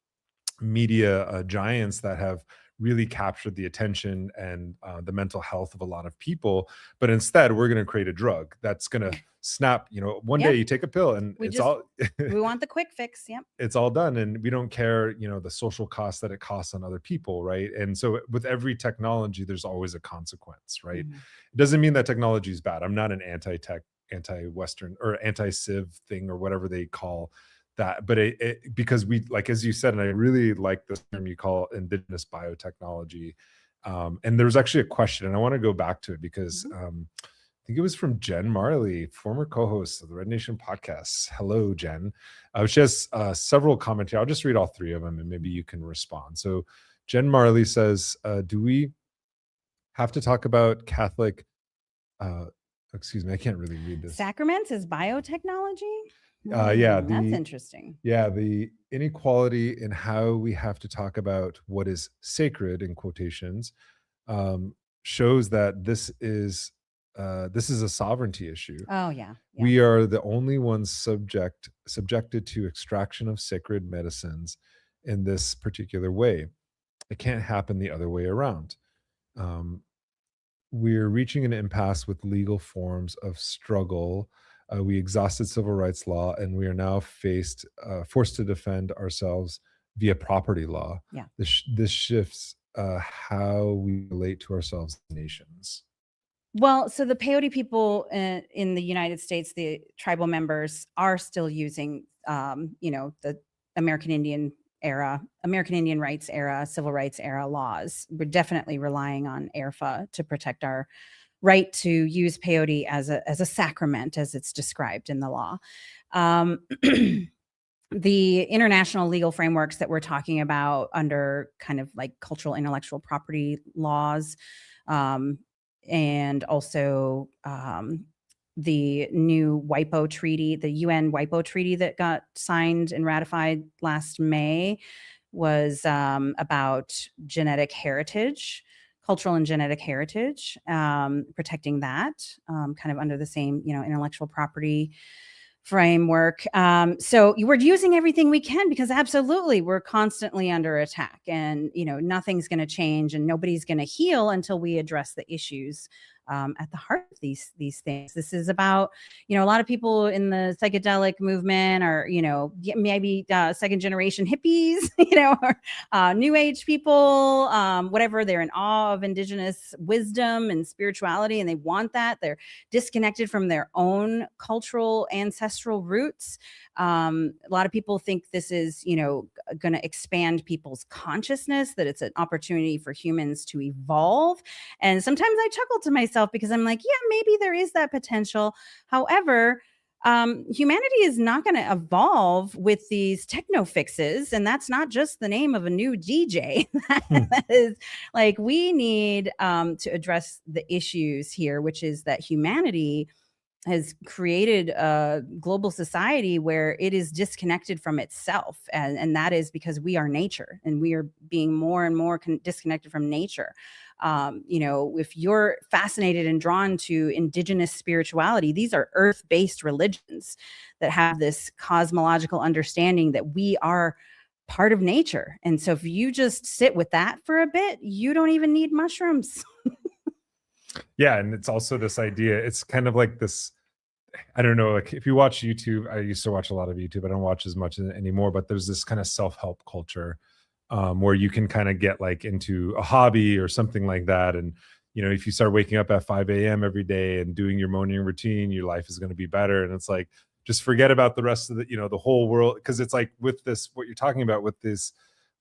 media giants that have really captured the attention and the mental health of a lot of people. But instead, we're going to create a drug that's going to snap. One day you take a pill and we want the quick fix. Yep. It's all done, and we don't care, the social cost that it costs on other people, right? And so with every technology, there's always a consequence, right? It doesn't mean that technology is bad. I'm not an anti-tech, anti-Western, or anti-civ thing, or whatever they call that, but because we, like, as you said, and I really like this term you call indigenous biotechnology. And there was actually a question, and I want to go back to it because I think it was from Jen Marley, former co-host of the Red Nation podcast. Hello, Jen. She has several comments here. I'll just read all three of them and maybe you can respond. So Jen Marley says, do we have to talk about Catholic, excuse me, I can't really read this. Sacraments is biotechnology? That's interesting. Yeah, the inequality in how we have to talk about what is sacred, in quotations, shows that this is a sovereignty issue. Oh yeah. We are the only ones subjected to extraction of sacred medicines in this particular way. It can't happen the other way around. We're reaching an impasse with legal forms of struggle. We exhausted civil rights law, and we are now forced to defend ourselves via property law. Yeah. This shifts how we relate to ourselves as nations. Well, so the peyote people in the United States, the tribal members, are still using, the American Indian rights era, civil rights era laws. We're definitely relying on AIRFA to protect our right to use peyote as a sacrament, as it's described in the law. The international legal frameworks that we're talking about under kind of like cultural intellectual property laws, and also the new WIPO treaty, the UN WIPO treaty that got signed and ratified last May, was about genetic heritage, cultural and genetic heritage, protecting that, kind of under the same, intellectual property framework. So we're using everything we can, because absolutely we're constantly under attack, and nothing's going to change and nobody's going to heal until we address the issues at the heart of these things. This is about, a lot of people in the psychedelic movement are, maybe second generation hippies, or new age people, whatever. They're in awe of indigenous wisdom and spirituality, and they want that. They're disconnected from their own cultural ancestral roots. A lot of people think this is, going to expand people's consciousness, that it's an opportunity for humans to evolve. And sometimes I chuckle to myself because I'm like, yeah, maybe there is that potential. However, humanity is not going to evolve with these techno fixes. And that's not just the name of a new DJ. That is like, we need to address the issues here, which is that humanity has created a global society where it is disconnected from itself. And that is because we are nature, and we are being more and more disconnected from nature. If you're fascinated and drawn to indigenous spirituality, these are earth-based religions that have this cosmological understanding that we are part of nature. And so if you just sit with that for a bit, you don't even need mushrooms. Yeah. And it's also this idea, it's kind of like this, I don't know, like if you watch YouTube, I used to watch a lot of YouTube. I don't watch as much anymore, but there's this kind of self-help culture where you can kind of get like into a hobby or something like that. And, if you start waking up at 5 a.m. every day and doing your morning routine, your life is going to be better. And it's like, just forget about the rest of the whole world. Because it's like with this, what you're talking about with this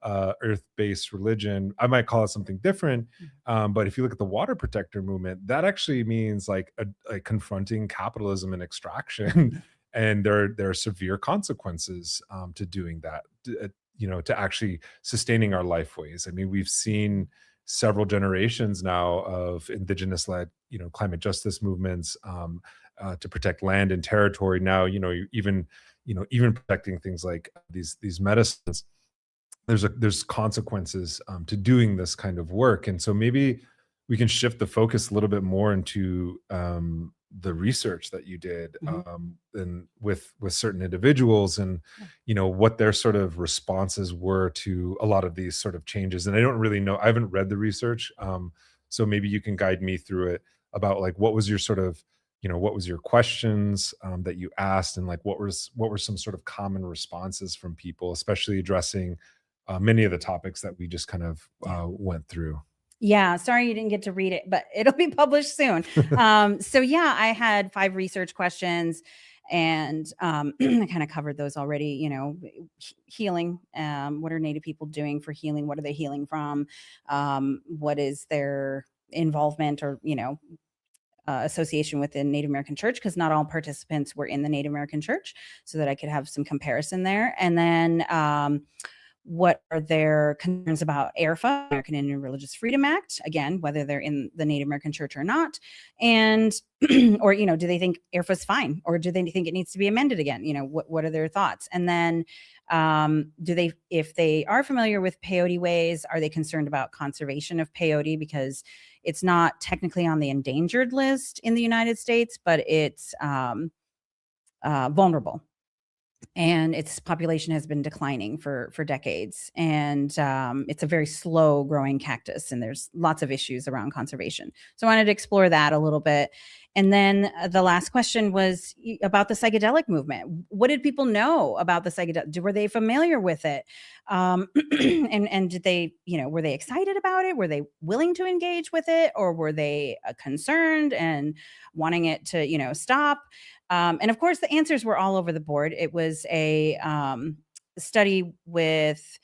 earth-based religion, I might call it something different, but if you look at the water protector movement, that actually means like a confronting capitalism and extraction. And there are severe consequences to doing that, to actually sustaining our lifeways. I mean, we've seen several generations now of indigenous-led climate justice movements to protect land and territory. Now even protecting things like these medicines. There's consequences to doing this kind of work. And so maybe we can shift the focus a little bit more into the research that you did and with certain individuals, and what their sort of responses were to a lot of these sort of changes. And I don't really know, I haven't read the research, so maybe you can guide me through it about like what was your sort of what was your questions that you asked, and like what were some sort of common responses from people, especially addressing many of the topics that we just kind of went through. Yeah, sorry you didn't get to read it, but it'll be published soon. So yeah, I had 5 research questions, and I kind of covered those already. Healing. What are Native people doing for healing? What are they healing from? What is their involvement or association with the Native American church? Because not all participants were in the Native American church, so that I could have some comparison there. And then what are their concerns about AIRFA, American Indian Religious Freedom Act? Again, whether they're in the Native American church or not. And, or, do they think AIRFA is fine? Or do they think it needs to be amended again? What are their thoughts? And then if they are familiar with peyote ways, are they concerned about conservation of peyote? Because it's not technically on the endangered list in the United States, but it's vulnerable. And its population has been declining for decades. And it's a very slow growing cactus, and there's lots of issues around conservation. So I wanted to explore that a little bit. And then the last question was about the psychedelic movement. What did people know about the psychedelic? Were they familiar with it? And did they, were they excited about it? Were they willing to engage with it? Or were they concerned and wanting it to, stop? And of course, the answers were all over the board. It was a study with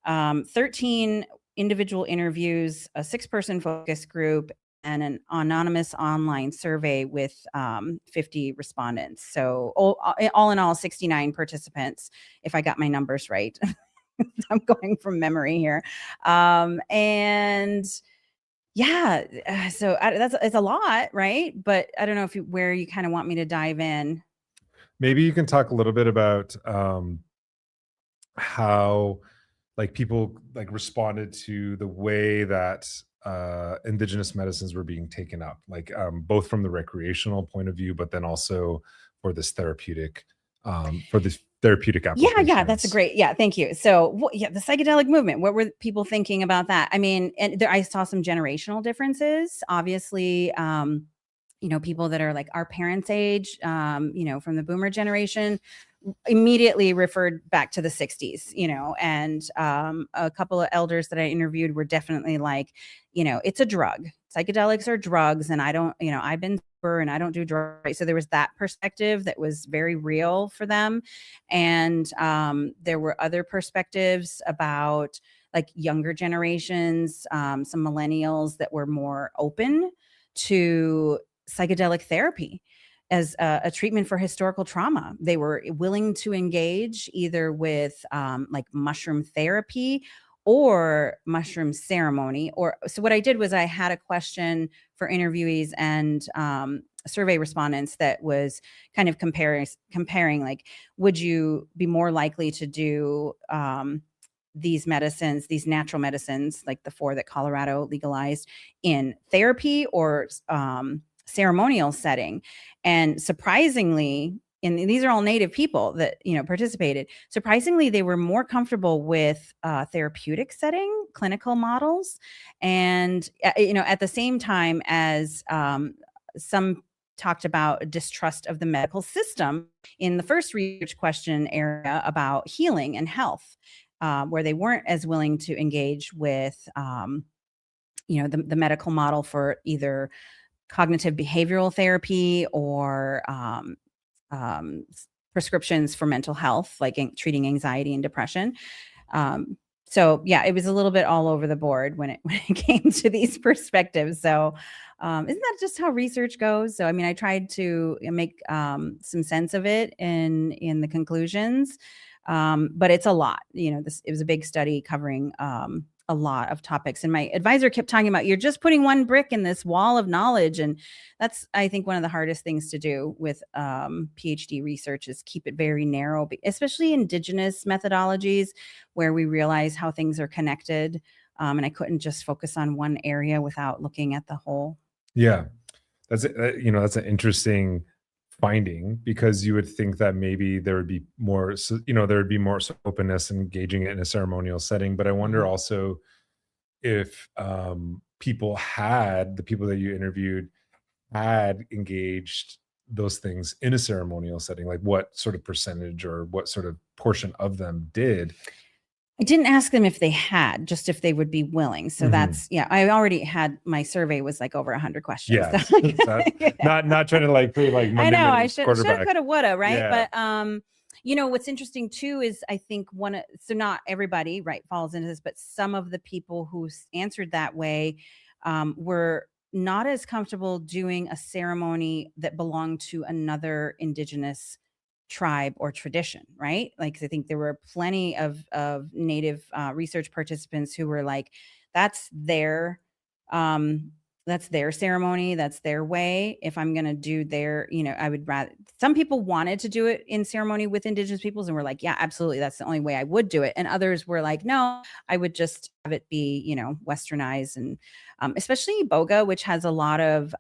13 individual interviews, a 6-person focus group, and an anonymous online survey with 50 respondents. So all in all, 69 participants, if I got my numbers right. I'm going from memory here. And yeah, so it's a lot, right? But I don't know where you kind of want me to dive in. Maybe you can talk a little bit about how like people like responded to the way that indigenous medicines were being taken up, like both from the recreational point of view, but then also for this therapeutic therapeutic applications. Yeah, that's a great. Yeah, thank you. So, the psychedelic movement. What were people thinking about that? I mean, and I saw some generational differences. Obviously, people that are like our parents' age, from the boomer generation, immediately referred back to the 60s, and a couple of elders that I interviewed were definitely like, it's a drug. Psychedelics are drugs, and I don't, I've been sober and I don't do drugs. Right? So there was that perspective that was very real for them. And there were other perspectives about like younger generations, some millennials that were more open to psychedelic therapy as a treatment for historical trauma. They were willing to engage either with like mushroom therapy or mushroom ceremony. So what I did was I had a question for interviewees and survey respondents that was kind of comparing like, would you be more likely to do these medicines, these natural medicines, like the 4 that Colorado legalized, in therapy or ceremonial setting? And surprisingly, and these are all Native people that participated. Surprisingly, they were more comfortable with therapeutic setting, clinical models, and at the same time as some talked about distrust of the medical system in the first research question area about healing and health, where they weren't as willing to engage with the medical model for either cognitive behavioral therapy or prescriptions for mental health, like treating anxiety and depression. So yeah, it was a little bit all over the board when it came to these perspectives. So isn't that just how research goes? So I mean, I tried to make some sense of it in the conclusions, but it's a lot. It was a big study covering a lot of topics. And my advisor kept talking about, you're just putting one brick in this wall of knowledge. And that's, I think, one of the hardest things to do with PhD research is keep it very narrow, especially indigenous methodologies where we realize how things are connected. And I couldn't just focus on one area without looking at the whole. Yeah, that's an interesting finding, because you would think that maybe there would be more, openness and engaging it in a ceremonial setting. But I wonder also if the people that you interviewed had engaged those things in a ceremonial setting, like what sort of percentage or what sort of portion of them did. I didn't ask them if they had, just if they would be willing. So that's, I already had, my survey was like over 100 questions. Yeah. So, not trying to like play like Monday, I know, I should have, could have, would have, right? Yeah. But what's interesting too is I think so not everybody, right, falls into this, but some of the people who answered that way were not as comfortable doing a ceremony that belonged to another indigenous tribe or tradition, right? Like, I think there were plenty of Native research participants who were like, that's their ceremony, that's their way. If I'm going to do their, I would rather, some people wanted to do it in ceremony with indigenous peoples and were like, yeah, absolutely, that's the only way I would do it. And others were like, no, I would just have it be, westernized. And especially Iboga, which has a lot of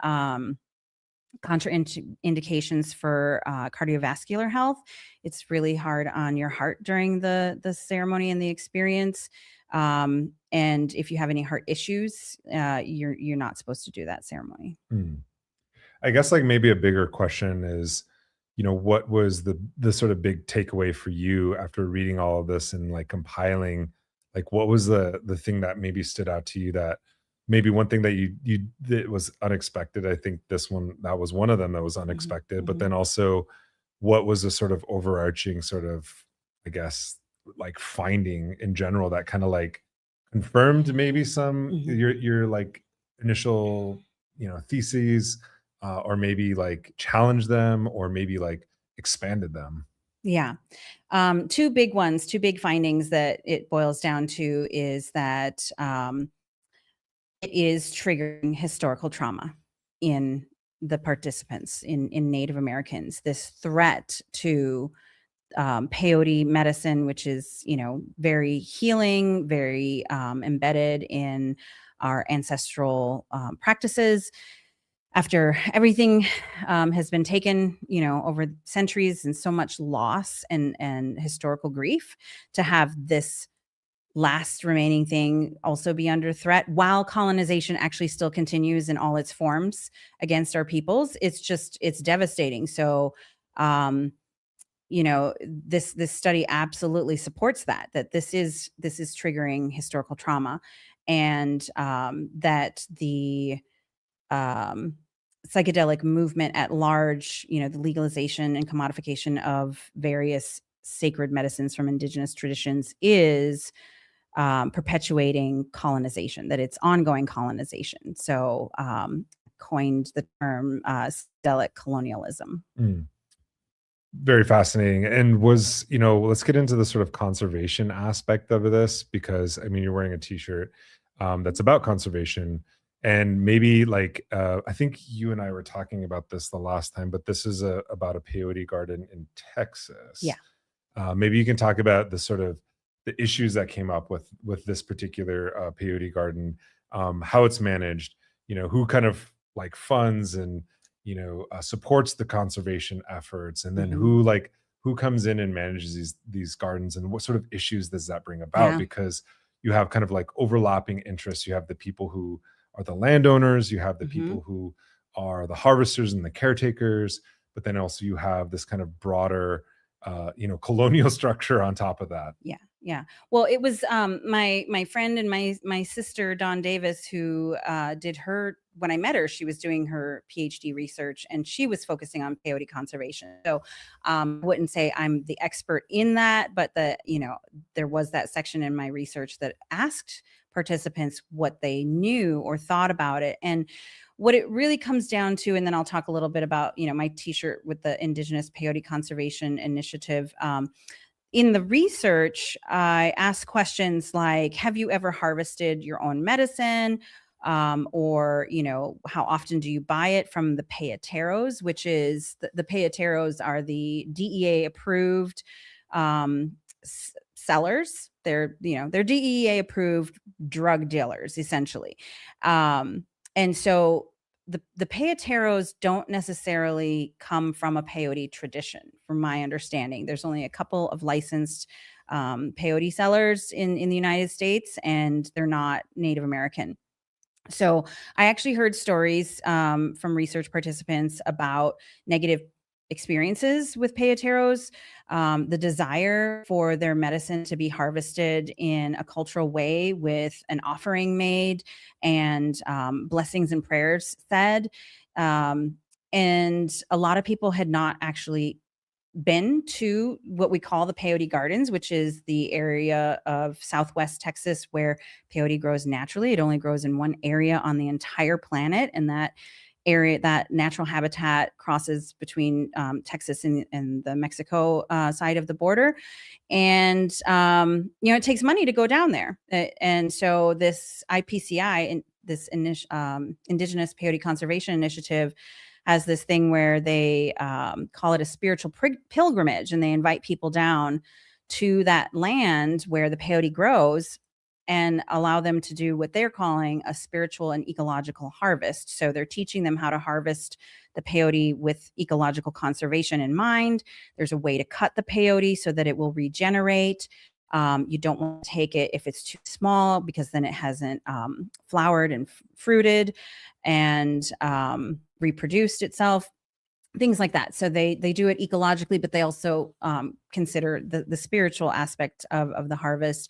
contraindications for cardiovascular health. It's really hard on your heart during the ceremony and the experience. And if you have any heart issues, you're not supposed to do that ceremony. I guess like maybe a bigger question is, what was the sort of big takeaway for you after reading all of this and like compiling, like what was the thing that maybe stood out to you, that maybe one thing that you that was unexpected? I think that was one of them that was unexpected, but then also what was the sort of overarching sort of, I guess, like finding in general that kind of like confirmed maybe some your like initial theses, or maybe like challenged them, or maybe like expanded them? Yeah. Two big findings that it boils down to is that it is triggering historical trauma in the participants, in Native Americans. This threat to peyote medicine, which is, very healing, very embedded in our ancestral practices. after everything has been taken, over centuries and so much loss and historical grief, to have this last remaining thing also be under threat while colonization actually still continues in all its forms against our peoples. It's devastating. So, this study absolutely supports that this is triggering historical trauma, and that the psychedelic movement at large, the legalization and commodification of various sacred medicines from indigenous traditions is perpetuating colonization, that it's ongoing colonization. So coined the term psychedelic colonialism. Very fascinating. And let's get into the sort of conservation aspect of this, because I mean, you're wearing a t-shirt that's about conservation. And maybe I think you and I were talking about this the last time, but this is about a peyote garden in Texas. Yeah. Maybe you can talk about the issues that came up with this particular peyote garden, how it's managed, who kind of funds and supports the conservation efforts, and then who comes in and manages these gardens, and what sort of issues does that bring about? Yeah. Because you have kind of overlapping interests. You have the people who are the landowners, you have the people who are the harvesters and the caretakers, but then also you have this kind of broader colonial structure on top of that. Yeah. Well, it was my friend and my sister, Dawn Davis, who did when I met her, she was doing her PhD research, and she was focusing on peyote conservation. So I wouldn't say I'm the expert in that, but there was that section in my research that asked participants what they knew or thought about it. And what it really comes down to, and then I'll talk a little bit about, my t-shirt with the Indigenous Peyote Conservation Initiative. In the research, I asked questions like, have you ever harvested your own medicine? Or, how often do you buy it from the peyoteros, which is the peyoteros are the DEA approved sellers. They're DEA approved drug dealers, essentially. And so the peyoteros don't necessarily come from a peyote tradition, from my understanding. There's only a couple of licensed peyote sellers in the United States, and they're not Native American. So I actually heard stories from research participants about negative experiences with peyoteros, the desire for their medicine to be harvested in a cultural way with an offering made and blessings and prayers said. And a lot of people had not actually been to what we call the peyote gardens, which is the area of Southwest Texas where peyote grows naturally. It only grows in one area on the entire planet, and that area, that natural habitat, crosses between Texas and the Mexico side of the border. And it takes money to go down there. And so this IPCI, and this Indigenous Peyote Conservation Initiative, has this thing where they call it a spiritual pilgrimage, and they invite people down to that land where the peyote grows and allow them to do what they're calling a spiritual and ecological harvest. So they're teaching them how to harvest the peyote with ecological conservation in mind. There's a way to cut the peyote so that it will regenerate. You don't want to take it if it's too small, because then it hasn't flowered and fruited and reproduced itself, things like that. So they do it ecologically, but they also consider the spiritual aspect of the harvest.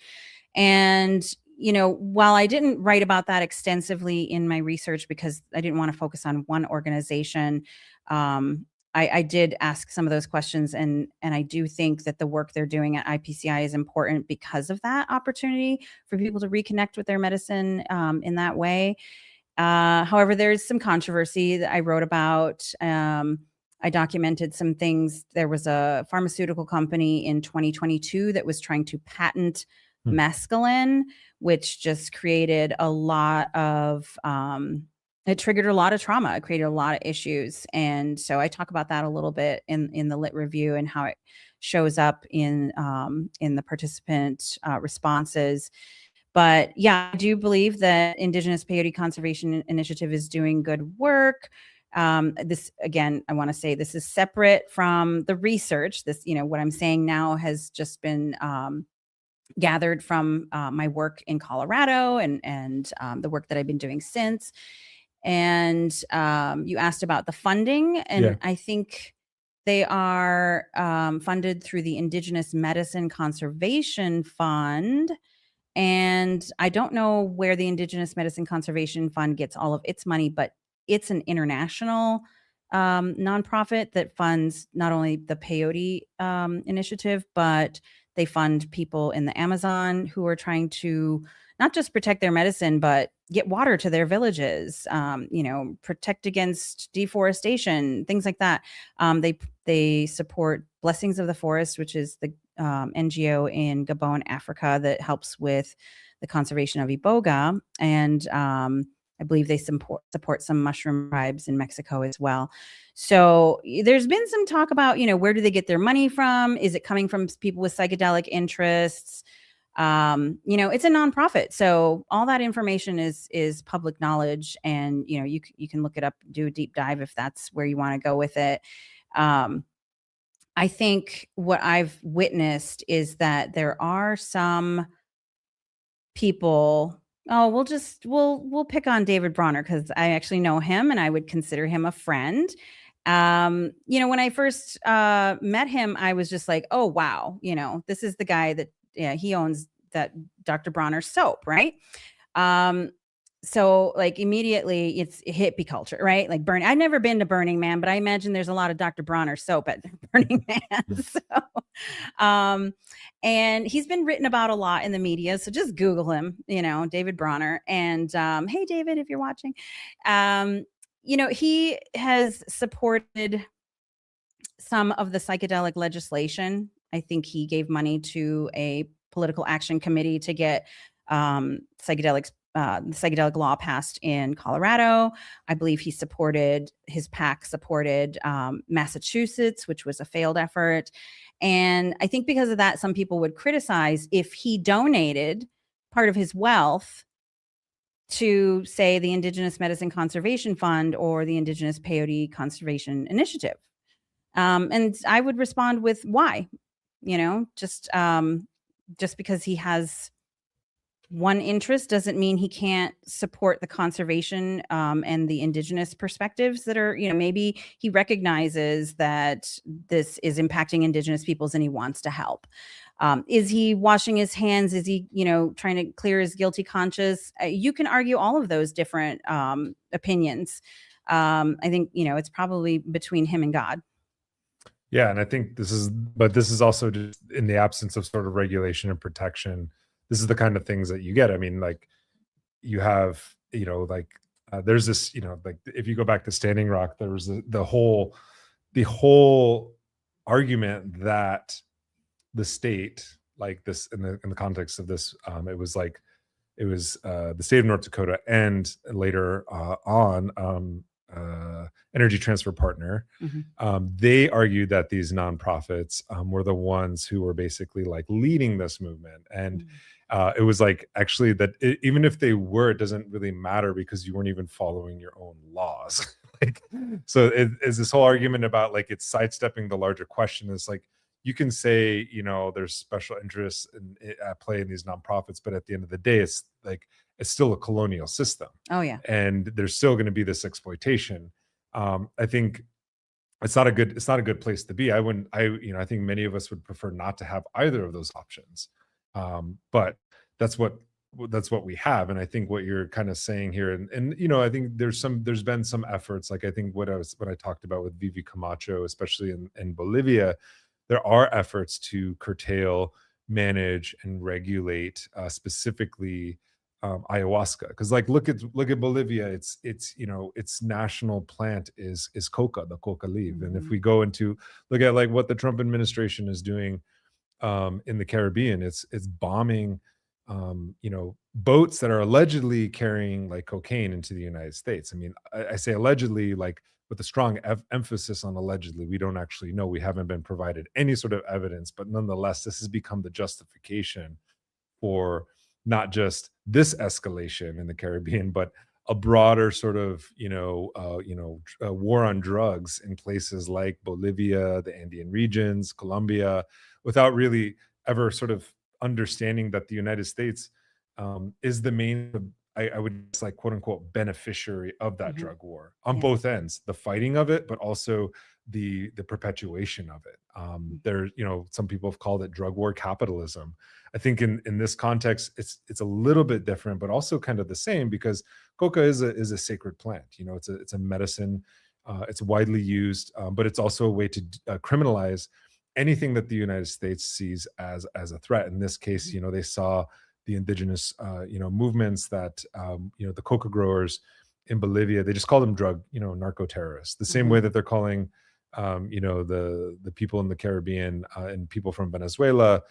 And, while I didn't write about that extensively in my research because I didn't want to focus on one organization, I did ask some of those questions, and I do think that the work they're doing at IPCI is important because of that opportunity for people to reconnect with their medicine in that way. However, there's some controversy that I wrote about. I documented some things. There was a pharmaceutical company in 2022 that was trying to patent mescaline, which just created a lot of it triggered a lot of trauma. It created a lot of issues. And so I talk about that a little bit in the lit review and how it shows up in the participant responses. But yeah, I do believe that Indigenous Peyote Conservation Initiative is doing good work. This, again, I want to say this is separate from the research. This, what I'm saying now has just been gathered from my work in Colorado and the work that I've been doing since. And you asked about the funding, and I think they are funded through the Indigenous Medicine Conservation Fund. And I don't know where the Indigenous Medicine Conservation Fund gets all of its money, but it's an international nonprofit that funds not only the peyote initiative, but they fund people in the Amazon who are trying to not just protect their medicine, but get water to their villages, protect against deforestation, things like that. They support Blessings of the Forest, which is the NGO in Gabon, Africa, that helps with the conservation of iboga. And I believe they support some mushroom tribes in Mexico as well. So there's been some talk about, where do they get their money from? Is it coming from people with psychedelic interests? It's a nonprofit. So all that information is public knowledge, and, you can look it up, do a deep dive if that's where you want to go with it. I think what I've witnessed is that there are some people. Oh, we'll pick on David Bronner because I actually know him and I would consider him a friend. When I first met him, I was just like, oh, wow. This is the guy that, he owns that Dr. Bronner soap, right? So like immediately it's hippie culture, right? Like I've never been to Burning Man, but I imagine there's a lot of Dr. Bronner soap at Burning Man. So, and he's been written about a lot in the media. So just Google him, David Bronner. And hey, David, if you're watching, he has supported some of the psychedelic legislation. I think he gave money to a political action committee to get the psychedelic law passed in Colorado. I believe his PAC supported Massachusetts, which was a failed effort. And I think because of that, some people would criticize if he donated part of his wealth to, say, the Indigenous Medicine Conservation Fund or the Indigenous Peyote Conservation Initiative. And I would respond with why, just because he has one interest doesn't mean he can't support the conservation and the indigenous perspectives that are, maybe he recognizes that this is impacting indigenous peoples and he wants to help. Is he washing his hands? Is he, trying to clear his guilty conscience? You can argue all of those different opinions. I think, it's probably between him and God. Yeah. And I think this is also just in the absence of sort of regulation and protection. This is the kind of things that you get. I mean, like you have, there's this, like if you go back to Standing Rock, there was the whole argument that the state, like this in the context of this, it was the state of North Dakota and later on Energy Transfer Partner. Mm-hmm. They argued that these nonprofits were the ones who were basically like leading this movement. And it was like actually that even if they were, it doesn't really matter because you weren't even following your own laws. So it is this whole argument about like it's sidestepping the larger question. It's like you can say, there's special interests at play in these nonprofits, but at the end of the day, it's still a colonial system. Oh yeah. And there's still going to be this exploitation. I think it's not a good place to be. I think many of us would prefer not to have either of those options. But that's what we have. And I think what you're kind of saying here, and I think there's been some efforts, like I think what I talked about with Vivi Camacho, especially in Bolivia, there are efforts to curtail, manage, and regulate specifically ayahuasca. Because like look at Bolivia, its national plant is coca, the coca leaf. Mm-hmm. And if we go into look at like what the Trump administration is doing in the Caribbean, it's bombing boats that are allegedly carrying like cocaine into the United States. I mean, I say allegedly, like with a strong emphasis on allegedly. We don't actually know. We haven't been provided any sort of evidence, but nonetheless, this has become the justification for not just this escalation in the Caribbean, but a broader sort of war on drugs in places like Bolivia, the Andean regions, Colombia, without really ever sort of understanding that the United States is the main, I would say, like, quote unquote, beneficiary of that Mhm. drug war on Yeah. both ends, the fighting of it, but also the perpetuation of it. Mm. There, some people have called it drug war capitalism. I think in this context, it's a little bit different, but also kind of the same, because coca is a sacred plant. It's a medicine. It's widely used, but it's also a way to criminalize anything that the United States sees as a threat. In this case, Mhm. they saw the indigenous movements that the coca growers in Bolivia, they just call them narco terrorists, the same Mhm. way that they're calling the people in the Caribbean and people from Venezuela,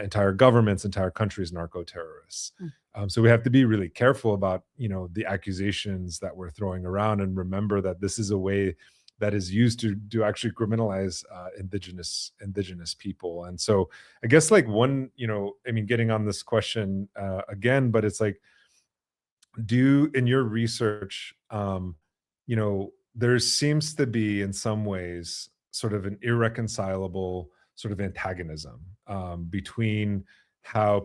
entire governments, entire countries, narco terrorists. Mm. So we have to be really careful about the accusations that we're throwing around, and remember that this is a way that is used to actually criminalize indigenous people. And so I guess, like, one, getting on this question again, but it's like, in your research, there seems to be, in some ways, sort of an irreconcilable sort of antagonism between how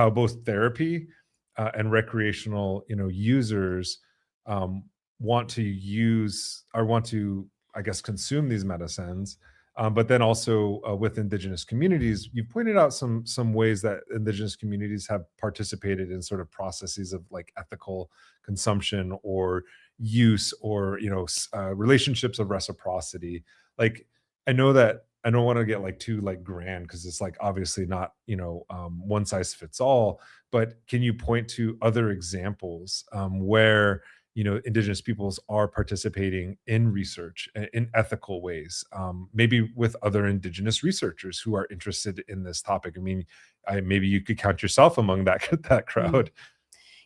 both therapy and recreational users um, want to I guess, consume these medicines. But then also with indigenous communities, you pointed out some ways that indigenous communities have participated in sort of processes of, like, ethical consumption or use, or relationships of reciprocity. Like, I know that I don't want to get, like, too, like, grand, because it's, like, obviously not one size fits all. But can you point to other examples where indigenous peoples are participating in research in ethical ways, maybe with other indigenous researchers who are interested in this topic? I mean, maybe you could count yourself among that Mm. crowd.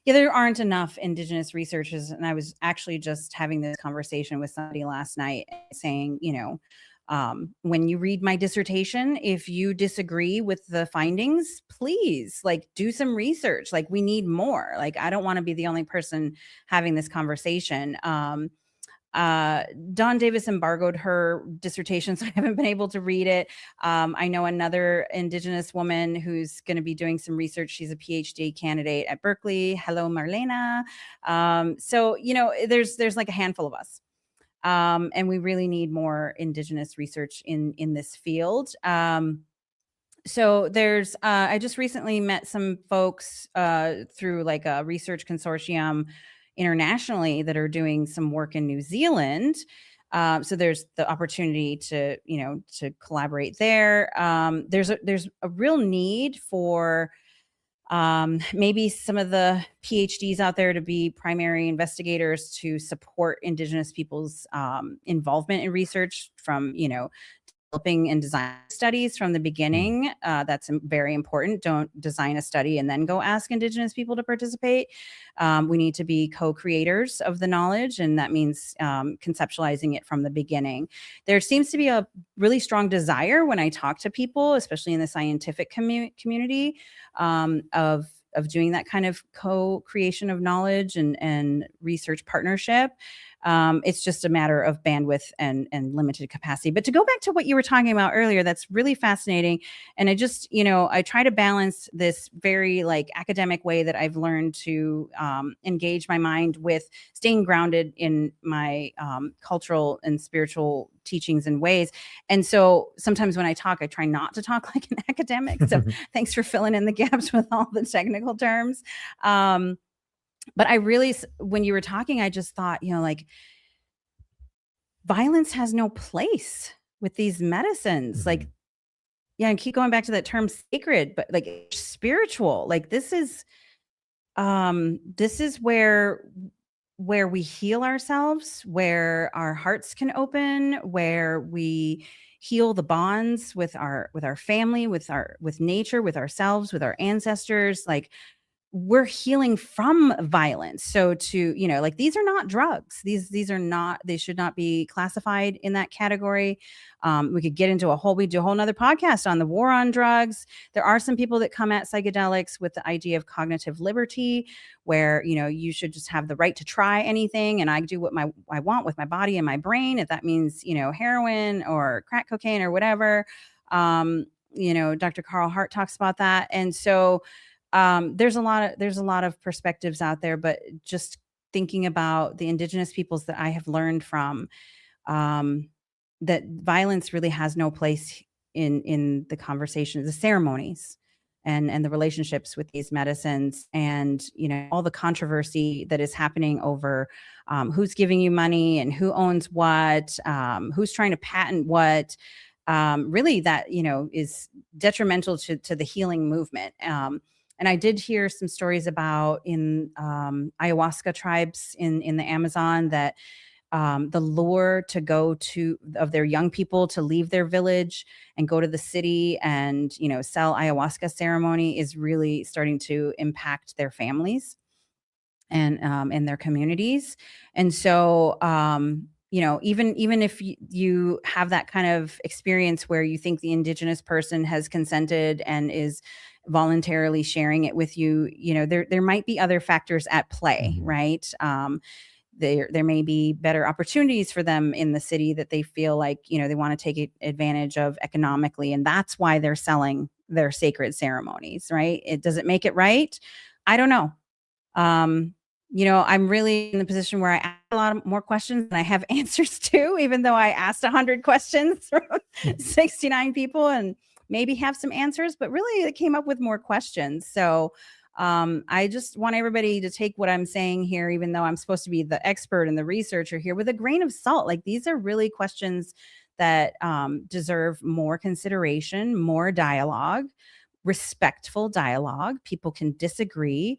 Yeah, there aren't enough indigenous researchers. And I was actually just having this conversation with somebody last night, saying, when you read my dissertation, if you disagree with the findings, please, like, do some research. Like, we need more. Like, I don't want to be the only person having this conversation. Uh, Dawn Davis embargoed her dissertation, so I haven't been able to read it. I know another Indigenous woman who's going to be doing some research. She's a PhD candidate at Berkeley. Hello, Marlena. So there's like a handful of us, and we really need more Indigenous research in this field. So there's I just recently met some folks through, like, a research consortium internationally that are doing some work in New Zealand. So there's the opportunity to collaborate there. There's a real need for maybe some of the PhDs out there to be primary investigators to support Indigenous people's involvement in research, from developing and design studies from the Mm. beginning. That's very important. Don't design a study and then go ask Indigenous people to participate. We need to be co-creators of the knowledge, and that means conceptualizing it from the beginning. There seems to be a really strong desire when I talk to people, especially in the scientific community, of doing that kind of co-creation of knowledge and research partnership. It's just a matter of bandwidth and limited capacity. But to go back to what you were talking about earlier, that's really fascinating. And I try to balance this very, like, academic way that I've learned to engage my mind with staying grounded in my cultural and spiritual teachings and ways. And so sometimes when I talk, I try not to talk like an academic. So thanks for filling in the gaps with all the technical terms. But I really, when you were talking, I just thought, like, violence has no place with these medicines. Like, Mhm. yeah, and keep going back to that term sacred, but, like, spiritual. Like, this is where we heal ourselves, where our hearts can open, where we heal the bonds with our family, with nature, with ourselves, with our ancestors. Like, we're healing from violence. So to, like, these are not drugs. These are not, they should not be classified in that category. We could get into we do a whole nother podcast on the war on drugs. There are some people that come at psychedelics with the idea of cognitive liberty, where, you should just have the right to try anything. And I do what I want with my body and my brain. If that means, heroin or crack cocaine or whatever. Dr. Carl Hart talks about that. And so, there's a lot of perspectives out there, but just thinking about the indigenous peoples that I have learned from, that violence really has no place in the conversations, the ceremonies, and the relationships with these medicines, and all the controversy that is happening over who's giving you money and who owns what, who's trying to patent what. Really, that is detrimental to the healing movement. And I did hear some stories about in ayahuasca tribes in the Amazon that the lure to go of their young people to leave their village and go to the city and sell ayahuasca ceremony is really starting to impact their families and in their communities. And so even if you have that kind of experience where you think the indigenous person has consented and is voluntarily sharing it with you, there might be other factors at play, right? There may be better opportunities for them in the city that they feel like, they want to take advantage of economically. And that's why they're selling their sacred ceremonies, right? Does it make it right? I don't know. I'm really in the position where I ask a lot more questions than I have answers to, even though I asked 100 questions from 69 people and maybe have some answers, but really it came up with more questions. So I just want everybody to take what I'm saying here, even though I'm supposed to be the expert and the researcher here, with a grain of salt. Like, these are really questions that deserve more consideration, more dialogue, respectful dialogue. People can disagree.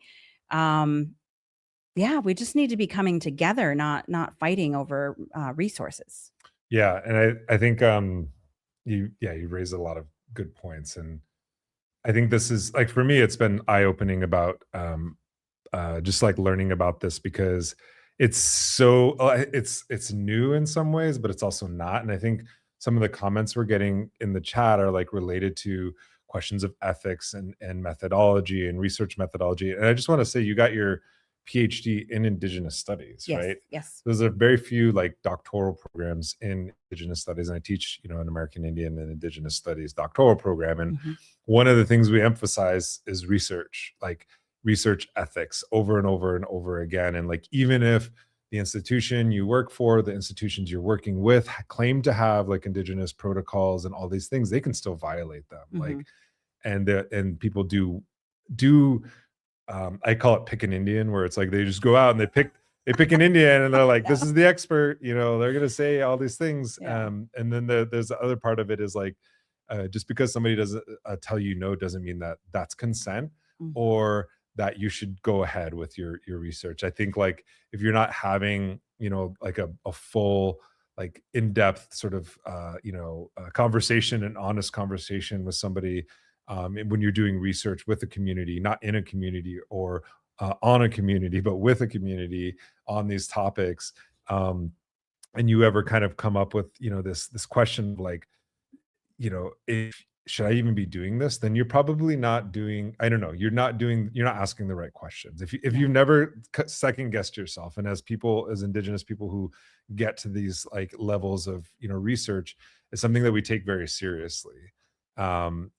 We just need to be coming together, not fighting over resources. Yeah. And I think you raised a lot of good points. And I think this is, like, for me, it's been eye-opening about just like learning about this, because it's so it's new in some ways, but it's also not. And I think some of the comments we're getting in the chat are like related to questions of ethics and methodology and research methodology. And I just want to say, you got your PhD in Indigenous studies, Yes, right? yes. There's a very few like doctoral programs in Indigenous studies, and I teach, an American Indian and Indigenous studies doctoral program. And one of the things we emphasize is research, like research ethics, over and over and over again. And like, even if the institution you work for, the institutions you're working with, claim to have like Indigenous protocols and all these things, they can still violate them. Like, and people do I call it pick an Indian, where it's like they just go out and they pick an Indian and they're like, this is the expert, they're going to say all these things. Yeah. And then there's the other part of it is like, just because somebody doesn't tell you no, doesn't mean that that's consent or that you should go ahead with your research. I think, like, if you're not having, like a full, like, in-depth sort of, conversation, an honest conversation with somebody, when you're doing research with a community, not in a community or on a community, but with a community on these topics, and you ever kind of come up with, this question of like, if should I even be doing this, then you're probably not doing, I don't know, you're not asking the right questions. If you've never second guessed yourself, and as Indigenous people who get to these like levels of, research, it's something that we take very seriously. And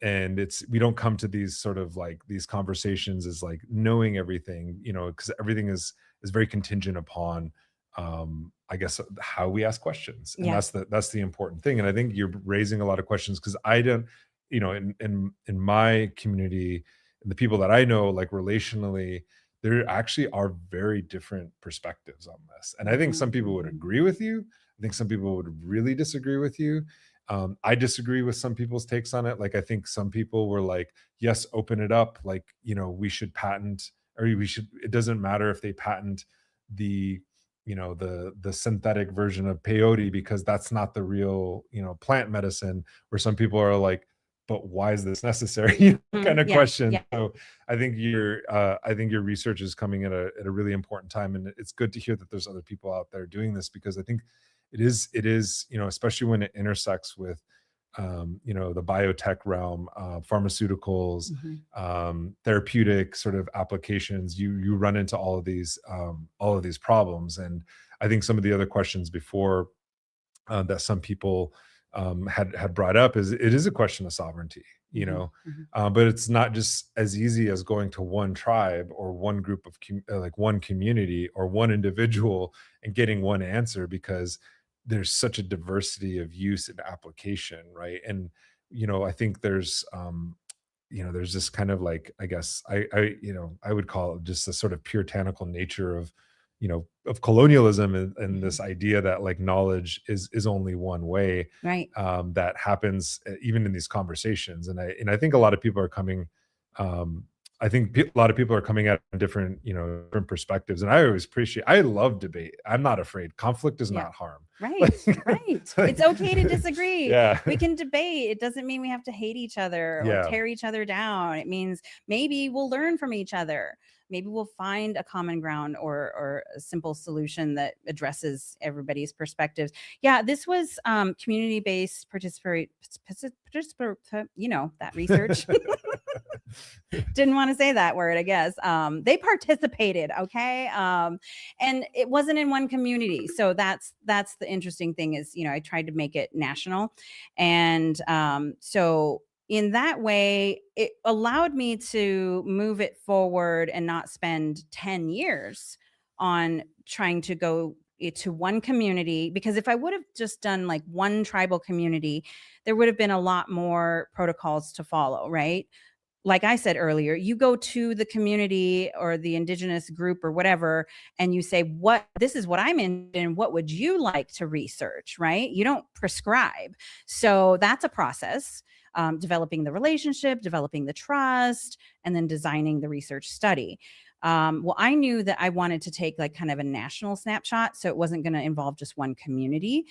we don't come to these sort of like these conversations as like knowing everything, because everything is very contingent upon, I guess, how we ask questions. And that's the important thing. And I think you're raising a lot of questions, because I don't, in my community, and the people that I know, like relationally, there actually are very different perspectives on this. And I think some people would agree with you. I think some people would really disagree with you. I disagree with some people's takes on it. Like, I think some people were like, yes, open it up. Like, we should patent, or it doesn't matter if they patent the synthetic version of peyote, because that's not the real, plant medicine. Where some people are like, but why is this necessary? Kind of Yeah, question. yeah. So I think your research is coming at a really important time, and it's good to hear that there's other people out there doing this, because I think it is, especially when it intersects with the biotech realm, pharmaceuticals, therapeutic sort of applications, you run into all of these problems. And I think some of the other questions before that some people had brought up is, it is a question of sovereignty, but it's not just as easy as going to one tribe or one group of like one community or one individual and getting one answer, because there's such a diversity of use and application, right? And I think there's this kind of, like, I guess I would call it just a sort of puritanical nature of colonialism, and this idea that, like, knowledge is only one way, Right. that happens even in these conversations. And I think a lot of people are coming a lot of people are coming at different different perspectives, and I love debate. I'm not afraid. Conflict does Yeah. not harm. Right. Right. It's okay to disagree. Yeah. We can debate. It doesn't mean we have to hate each other or Yeah. tear each other down. It means maybe we'll learn from each other. Maybe we'll find a common ground or a simple solution that addresses everybody's perspectives. Yeah, this was community-based that research. Didn't want to say that word, I guess. They participated, okay? And it wasn't in one community. So that's the interesting thing is, I tried to make it national. And so in that way, it allowed me to move it forward and not spend 10 years on trying to go to one community, because if I would have just done like one tribal community, there would have been a lot more protocols to follow, right? Like I said earlier, you go to the community or the indigenous group or whatever, and you say, this is what I'm in. What would you like to research? Right? You don't prescribe. So that's a process, developing the relationship, developing the trust, and then designing the research study. Well, I knew that I wanted to take like kind of a national snapshot. So it wasn't going to involve just one community,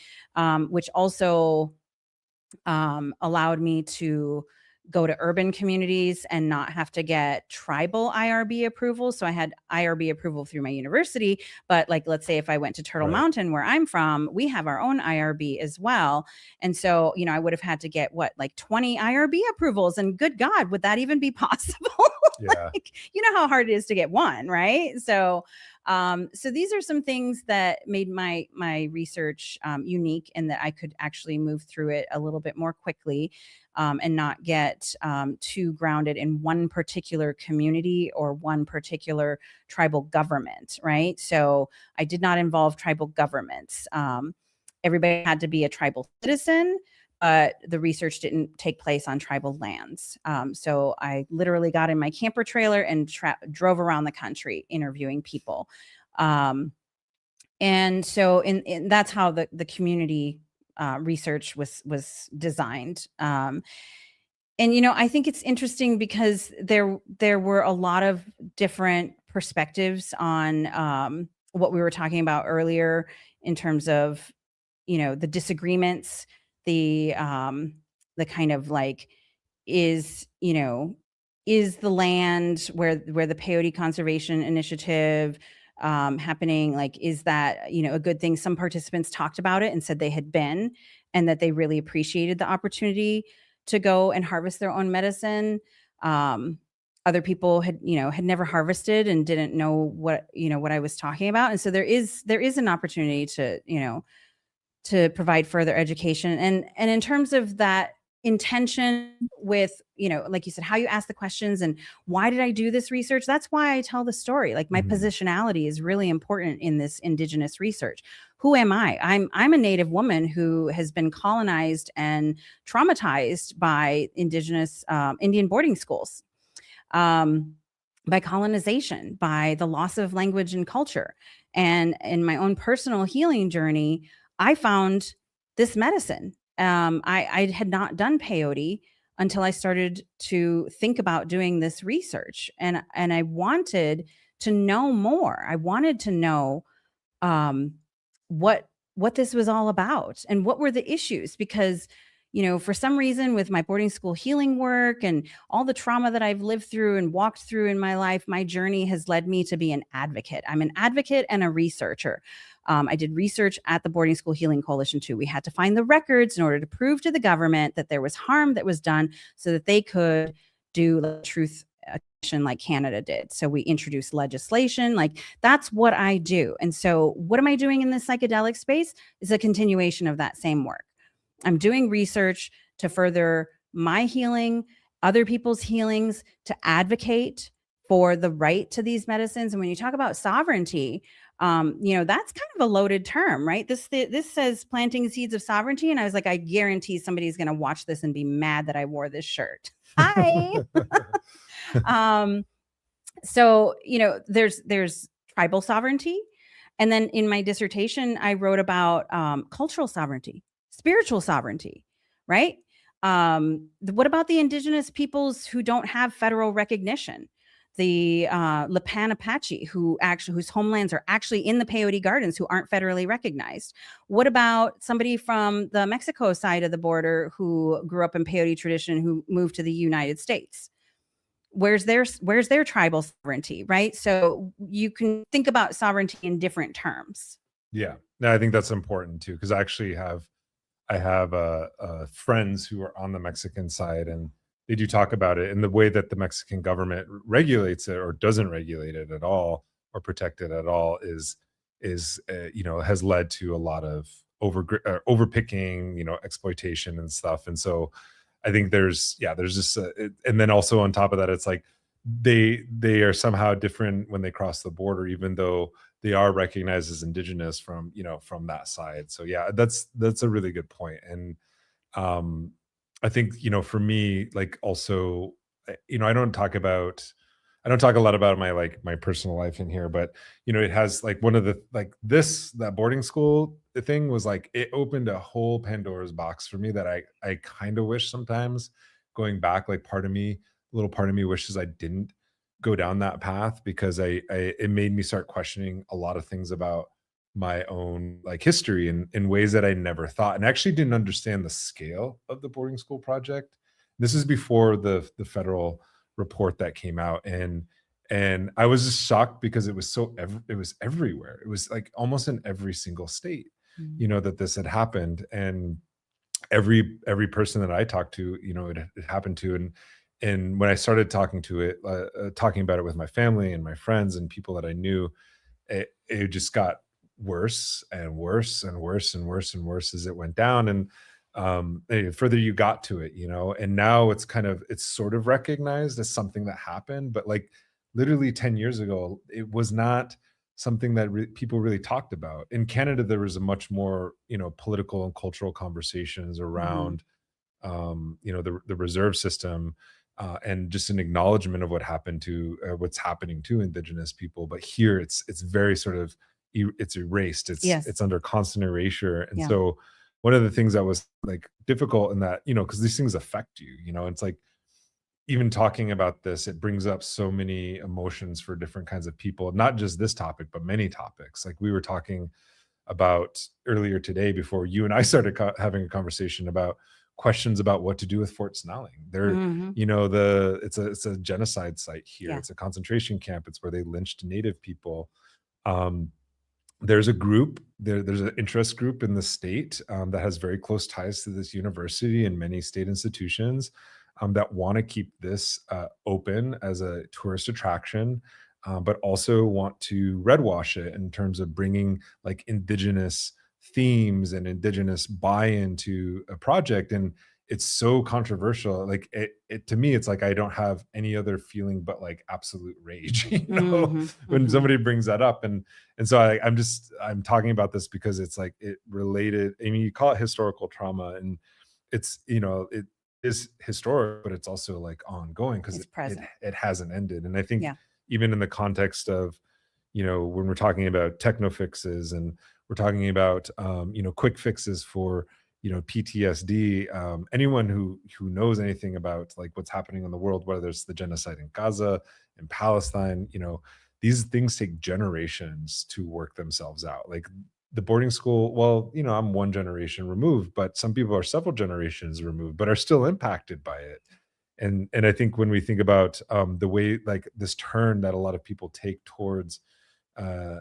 which also allowed me to go to urban communities and not have to get tribal IRB approval. So I had IRB approval through my university, but like, let's say if I went to Turtle Mountain, where I'm from, we have our own IRB as well. And so, I would have had to get like 20 IRB approvals, and good God, would that even be possible? Yeah. Like, you know how hard it is to get one, right? So these are some things that made my research unique, and that I could actually move through it a little bit more quickly, and not get too grounded in one particular community or one particular tribal government, right? So I did not involve tribal governments. Everybody had to be a tribal citizen, but the research didn't take place on tribal lands. So I literally got in my camper trailer and drove around the country interviewing people. And so that's how the community research was designed. And, I think it's interesting because there were a lot of different perspectives on what we were talking about earlier in terms of, the disagreements, the kind of like, is the land where the Peyote Conservation Initiative happening, like, is that a good thing? Some participants talked about it and said they had been, and that they really appreciated the opportunity to go and harvest their own medicine. Other people had never harvested and didn't know what I was talking about. And so there is an opportunity to provide further education. And in terms of that intention with, like you said, how you ask the questions and why did I do this research? That's why I tell the story. Like, my positionality is really important in this Indigenous research. Who am I? I'm a Native woman who has been colonized and traumatized by Indigenous Indian boarding schools, by colonization, by the loss of language and culture. And in my own personal healing journey, I found this medicine. I had not done peyote until I started to think about doing this research, and I wanted to know more. I wanted to know what this was all about and what were the issues, because for some reason with my boarding school healing work and all the trauma that I've lived through and walked through in my life, my journey has led me to be an advocate. I'm an advocate and a researcher. I did research at the Boarding School Healing Coalition too. We had to find the records in order to prove to the government that there was harm that was done so that they could do the truth commission like Canada did. So we introduced legislation. Like that's what I do. And so what am I doing in the psychedelic space is a continuation of that same work. I'm doing research to further my healing, other people's healings, to advocate for the right to these medicines. And when you talk about sovereignty, that's kind of a loaded term, right? This says planting seeds of sovereignty. And I was like, I guarantee somebody's going to watch this and be mad that I wore this shirt. Hi. So, there's tribal sovereignty. And then in my dissertation, I wrote about cultural sovereignty, spiritual sovereignty, right? What about the indigenous peoples who don't have federal recognition? The Lipan Apache, whose homelands are actually in the Peyote Gardens, who aren't federally recognized. What about somebody from the Mexico side of the border who grew up in Peyote tradition, who moved to the United States? Where's their tribal sovereignty, right? So you can think about sovereignty in different terms. Yeah, no, I think that's important too, because I have friends who are on the Mexican side, and they do talk about it. And the way that the Mexican government regulates it or doesn't regulate it at all or protect it at all is has led to a lot of overpicking, exploitation and stuff. And so I think there's just and then also on top of that, it's like they are somehow different when they cross the border, even though they are recognized as indigenous from that side. So yeah, that's a really good point. And I think for me, like also, I don't talk a lot about my personal life in here, but it has like one of the that boarding school thing was like it opened a whole Pandora's box for me that I kind of wish sometimes going back, like a little part of me wishes I didn't go down that path, because it made me start questioning a lot of things about my own history in ways that I never thought, and actually didn't understand the scale of the boarding school project. This is before the federal report that came out, and I was just shocked because it was it was everywhere. It was like almost in every single state, that this had happened, and every person that I talked to, it happened to, and when I started talking about it with my family and my friends and people that I knew, it just got worse and worse and worse and worse and worse as it went down. And the further you got to it, and now it's sort of recognized as something that happened, but like literally 10 years ago, it was not something that people really talked about. In Canada, there was a much more, political and cultural conversations around, the reserve system, and just an acknowledgement of what's happening to Indigenous people. But here it's very sort of, it's erased. It's under constant erasure. And so one of the things that was like difficult in that, because these things affect you, it's like, even talking about this, it brings up so many emotions for different kinds of people, not just this topic, but many topics. Like we were talking about earlier today before you and I started having a conversation about questions about what to do with Fort Snelling. It's a genocide site here. Yeah. It's a concentration camp. It's where they lynched Native people. There's a group, there's an interest group in the state that has very close ties to this university and many state institutions that want to keep this open as a tourist attraction, but also want to redwash it in terms of bringing like Indigenous themes and Indigenous buy-in to a project. And it's so controversial. Like it to me, it's like I don't have any other feeling but like absolute rage, when somebody brings that up. And so I'm talking about this because it's like it related. I mean, you call it historical trauma, and it's it is historic, but it's also like ongoing because it hasn't ended. And I think even in the context of, when we're talking about techno fixes and we're talking about, quick fixes for, PTSD, anyone who knows anything about like what's happening in the world, whether it's the genocide in Gaza, in Palestine, these things take generations to work themselves out. Like the boarding school, well, I'm one generation removed, but some people are several generations removed, but are still impacted by it. And I think when we think about the way, like, this turn that a lot of people take towards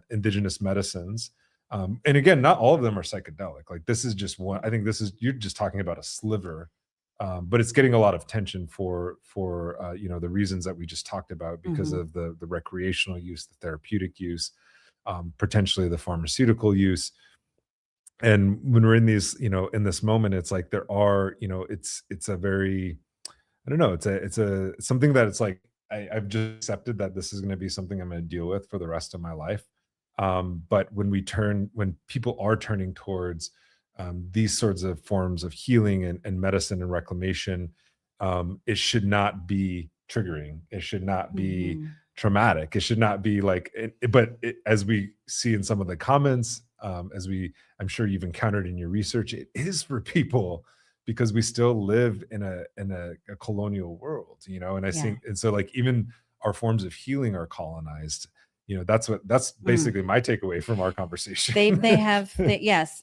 indigenous medicines, and again, not all of them are psychedelic. Like, this is just one. I think you're just talking about a sliver, but it's getting a lot of attention for the reasons that we just talked about, because Mhm. of the recreational use, the therapeutic use, potentially the pharmaceutical use. And when we're in these, in this moment, it's like there are, it's a very, I don't know, it's a something that it's like I've just accepted that this is going to be something I'm going to deal with for the rest of my life. But when people are turning towards these sorts of forms of healing and medicine and reclamation, it should not be triggering. It should not be Mhm. traumatic. It should not be like. As we see in some of the comments, I'm sure you've encountered in your research, it is for people, because we still live in a colonial world, and I Yeah. think, and so, like, even our forms of healing are colonized. That's Mm. basically my takeaway from our conversation. They have yes,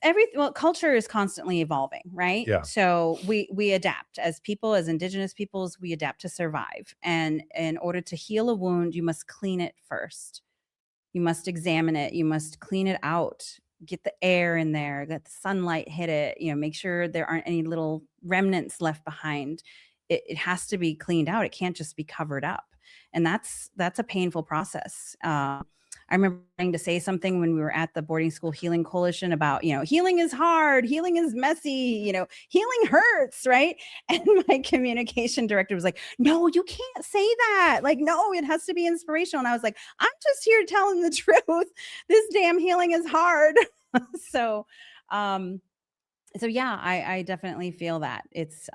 culture is constantly evolving, right? Yeah. So we adapt as people, as indigenous peoples, we adapt to survive. And in order to heal a wound, you must clean it first. You must examine it, you must clean it out, get the air in there, let the sunlight hit it, make sure there aren't any little remnants left behind. It has to be cleaned out. It can't just be covered up. And that's a painful process. I remember trying to say something when we were at the boarding school healing coalition about, healing is hard, healing is messy, healing hurts, right? And my communication director was like, no, you can't say that. Like, no, it has to be inspirational. And I was like, I'm just here telling the truth. This damn healing is hard. so, um, so yeah, I definitely feel that it's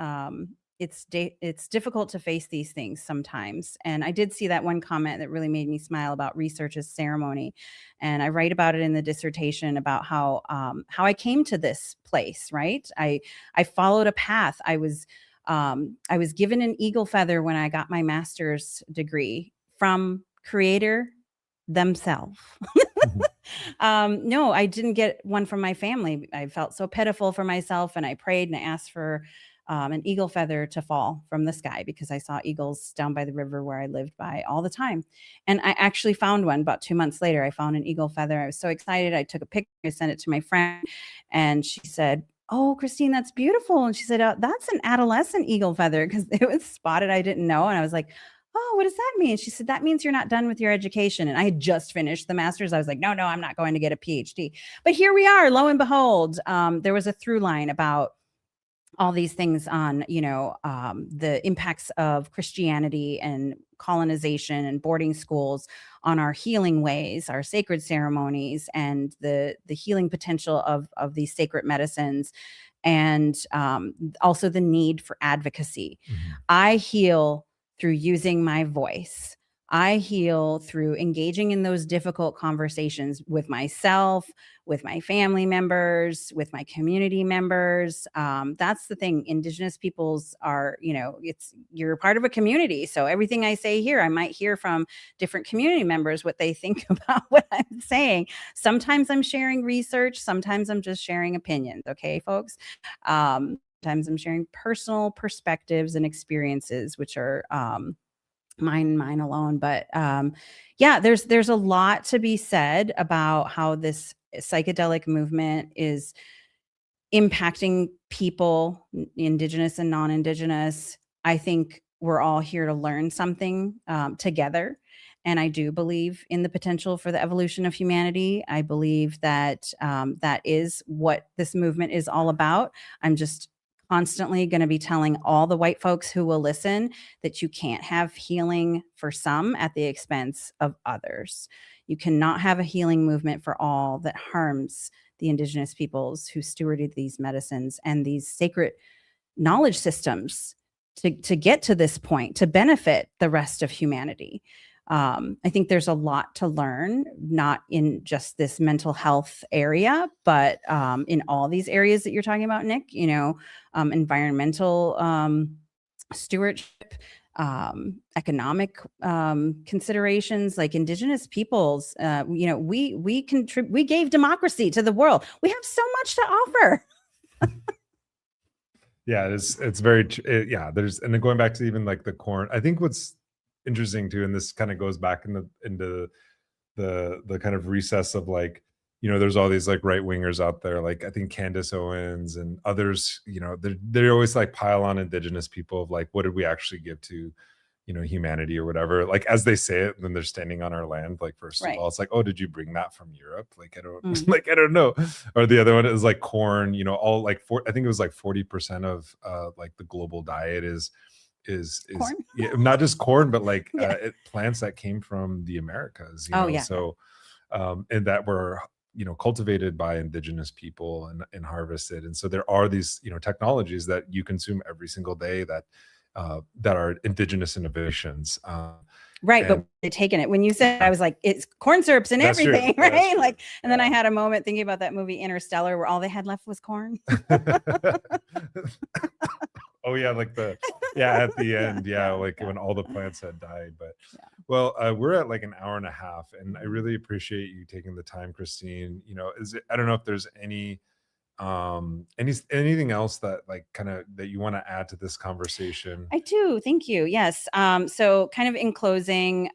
difficult to face these things sometimes. And I did see that one comment that really made me smile about research as ceremony, and I write about it in the dissertation about how I came to this place. Right, I followed a path. I was given an eagle feather when I got my master's degree from creator themselves. Mhm. No, I didn't get one from my family. I felt so pitiful for myself, and I prayed and I asked for an eagle feather to fall from the sky because I saw eagles down by the river where I lived by all the time. And I actually found one about 2 months later. I found an eagle feather. I was so excited. I took a picture, I sent it to my friend, and she said, "Oh, Christine, that's beautiful." And she said, "That's an adolescent eagle feather," because it was spotted. I didn't know. And I was like, "Oh, what does that mean?" She said, "That means you're not done with your education." And I had just finished the master's. I was like, no, I'm not going to get a PhD. But here we are, lo and behold. There was a through line about all these things on, the impacts of Christianity and colonization and boarding schools on our healing ways, our sacred ceremonies, and the healing potential of these sacred medicines, and also the need for advocacy. Mhm. I heal through using my voice. I heal through engaging in those difficult conversations with myself, with my family members, with my community members. That's the thing. Indigenous peoples are, you're a part of a community. So everything I say here, I might hear from different community members what they think about what I'm saying. Sometimes I'm sharing research. Sometimes I'm just sharing opinions. Okay, folks. Sometimes I'm sharing personal perspectives and experiences, which are mine alone. But yeah, there's a lot to be said about how this psychedelic movement is impacting people, indigenous and non-indigenous. I think we're all here to learn something together. And I do believe in the potential for the evolution of humanity. I believe that that is what this movement is all about. I'm just constantly going to be telling all the white folks who will listen that you can't have healing for some at the expense of others. You cannot have a healing movement for all that harms the indigenous peoples who stewarded these medicines and these sacred knowledge systems to get to this point, to benefit the rest of humanity. I think there's a lot to learn, not in just this mental health area, but in all these areas that you're talking about, Nick, environmental stewardship, economic considerations, like Indigenous peoples. We gave democracy to the world. We have so much to offer. Yeah, it's very yeah. There's, and then going back to even like the corn. I think what's interesting too, and this kind of goes back into the kind of recess of like, there's all these like right wingers out there, like I think Candace Owens and others, they're always like pile on Indigenous people of like, what did we actually give to humanity or whatever, like as they say it when they're standing on our land. Like, first of all, it's like, oh, did you bring that from Europe? Like, I don't like, I don't know. Or the other one is like corn, all like I think it was like 40% of like the global diet is corn? not just corn, but like plants that came from the Americas, so and that were cultivated by Indigenous people and harvested. And so there are these technologies that you consume every single day that are Indigenous innovations. Right, but they're taking it. When you said, I was like, it's corn syrups and everything, true. Right? Like, and then I had a moment thinking about that movie Interstellar, where all they had left was corn. Oh yeah, like at the end, when all the plants had died. But well, we're at like an hour and a half, and I really appreciate you taking the time, Christine. I don't know if there's anything else that like kind of that you want to add to this conversation. I do. Thank you. Yes. So kind of in closing,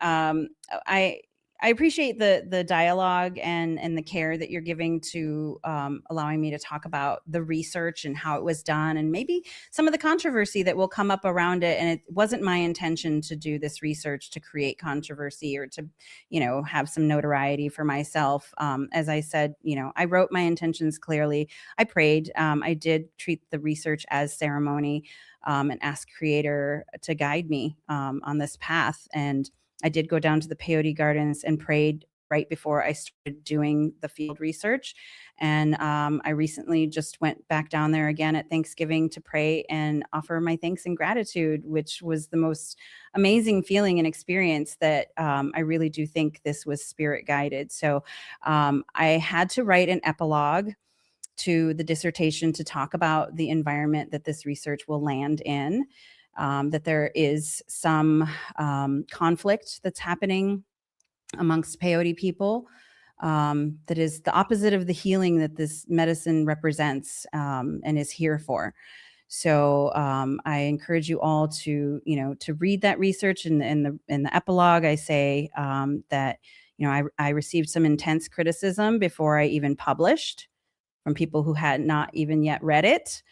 I appreciate the dialogue and the care that you're giving to allowing me to talk about the research and how it was done, and maybe some of the controversy that will come up around it. And it wasn't my intention to do this research to create controversy or to, have some notoriety for myself. As I said, I wrote my intentions clearly. I prayed. I did treat the research as ceremony and ask Creator to guide me on this path. And I did go down to the peyote gardens and prayed right before I started doing the field research. And I recently just went back down there again at Thanksgiving to pray and offer my thanks and gratitude, which was the most amazing feeling and experience that I really do think this was spirit guided. So I had to write an epilogue to the dissertation to talk about the environment that this research will land in. That there is some conflict that's happening amongst peyote people that is the opposite of the healing that this medicine represents and is here for. So I encourage you all to read that research. In the epilogue, I say that I received some intense criticism before I even published from people who had not even yet read it.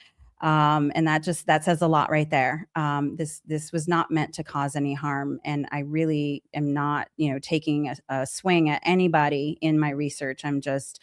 And that says a lot right there. This was not meant to cause any harm. And I really am not, taking a swing at anybody in my research. I'm just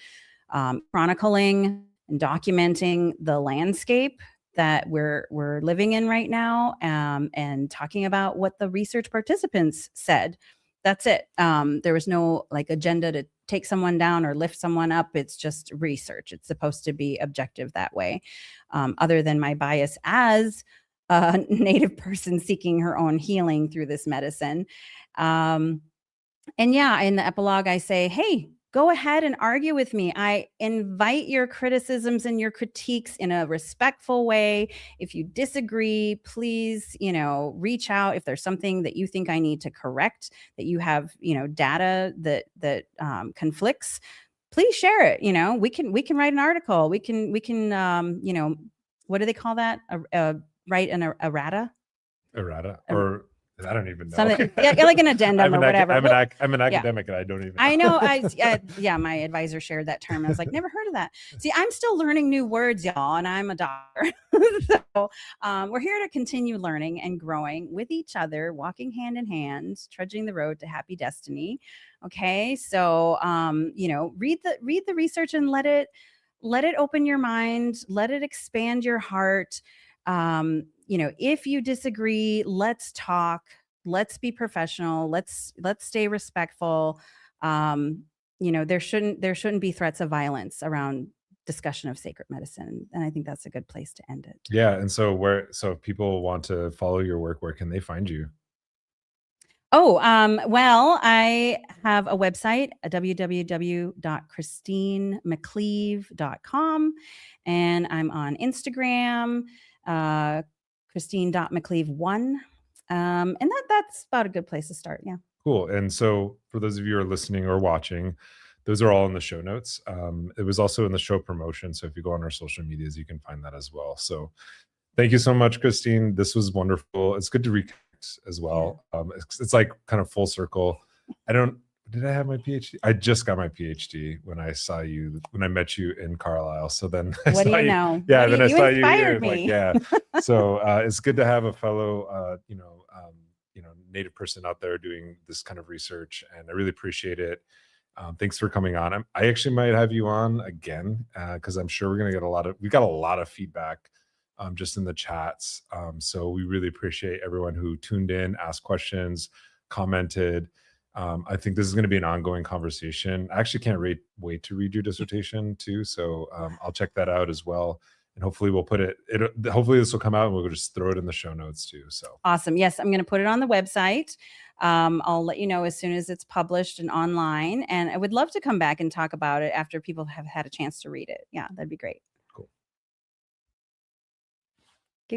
chronicling and documenting the landscape that we're living in right now, and talking about what the research participants said. That's it. There was no agenda to take someone down or lift someone up. It's just research. It's supposed to be objective that way. Other than my bias as a Native person seeking her own healing through this medicine. In the epilogue, I say, hey, go ahead and argue with me. I invite your criticisms and your critiques in a respectful way. If you disagree, please, reach out. If there's something that you think I need to correct, that you have, data that conflicts, please share it. We can write an article. We can what do they call that? Write an errata? Errata, or I don't even know. Something, like an addendum or whatever. I'm an academic and I don't even know. I know. My advisor shared that term. I was like, never heard of that. See, I'm still learning new words, y'all, and I'm a doctor. So we're here to continue learning and growing with each other, walking hand in hand, trudging the road to happy destiny. Okay. So, read the research and let it open your mind, let it expand your heart. If you disagree, let's talk, let's be professional, let's stay respectful. There shouldn't be threats of violence around discussion of sacred medicine. And I think that's a good place to end it. Yeah. And so if people want to follow your work, where can they find you? Oh, well, I have a website, www.christinemcleave.com, and I'm on Instagram, Christine.McCleave1, And that's about a good place to start. Yeah. Cool. And so for those of you who are listening or watching, those are all in the show notes. It was also in the show promotion. So if you go on our social medias, you can find that as well. So thank you so much, Christine. This was wonderful. It's good to reconnect as well. It's like kind of full circle. Did I have my PhD? I just got my PhD when I saw you, when I met you in Carlisle. So then I What do saw you you. know? Yeah, then I saw you inspired here. Like, me. yeah. So it's good to have a fellow, Native person out there doing this kind of research, and I really appreciate it. Thanks for coming on. I actually might have you on again because I'm sure we're gonna get we got a lot of feedback just in the chats. So we really appreciate everyone who tuned in, asked questions, commented. I think this is going to be an ongoing conversation. I actually can't wait to read your dissertation too. So I'll check that out as well. And hopefully we'll put hopefully this will come out and we'll just throw it in the show notes too. So awesome. Yes, I'm going to put it on the website. I'll let you know as soon as it's published and online. And I would love to come back and talk about it after people have had a chance to read it. Yeah, that'd be great.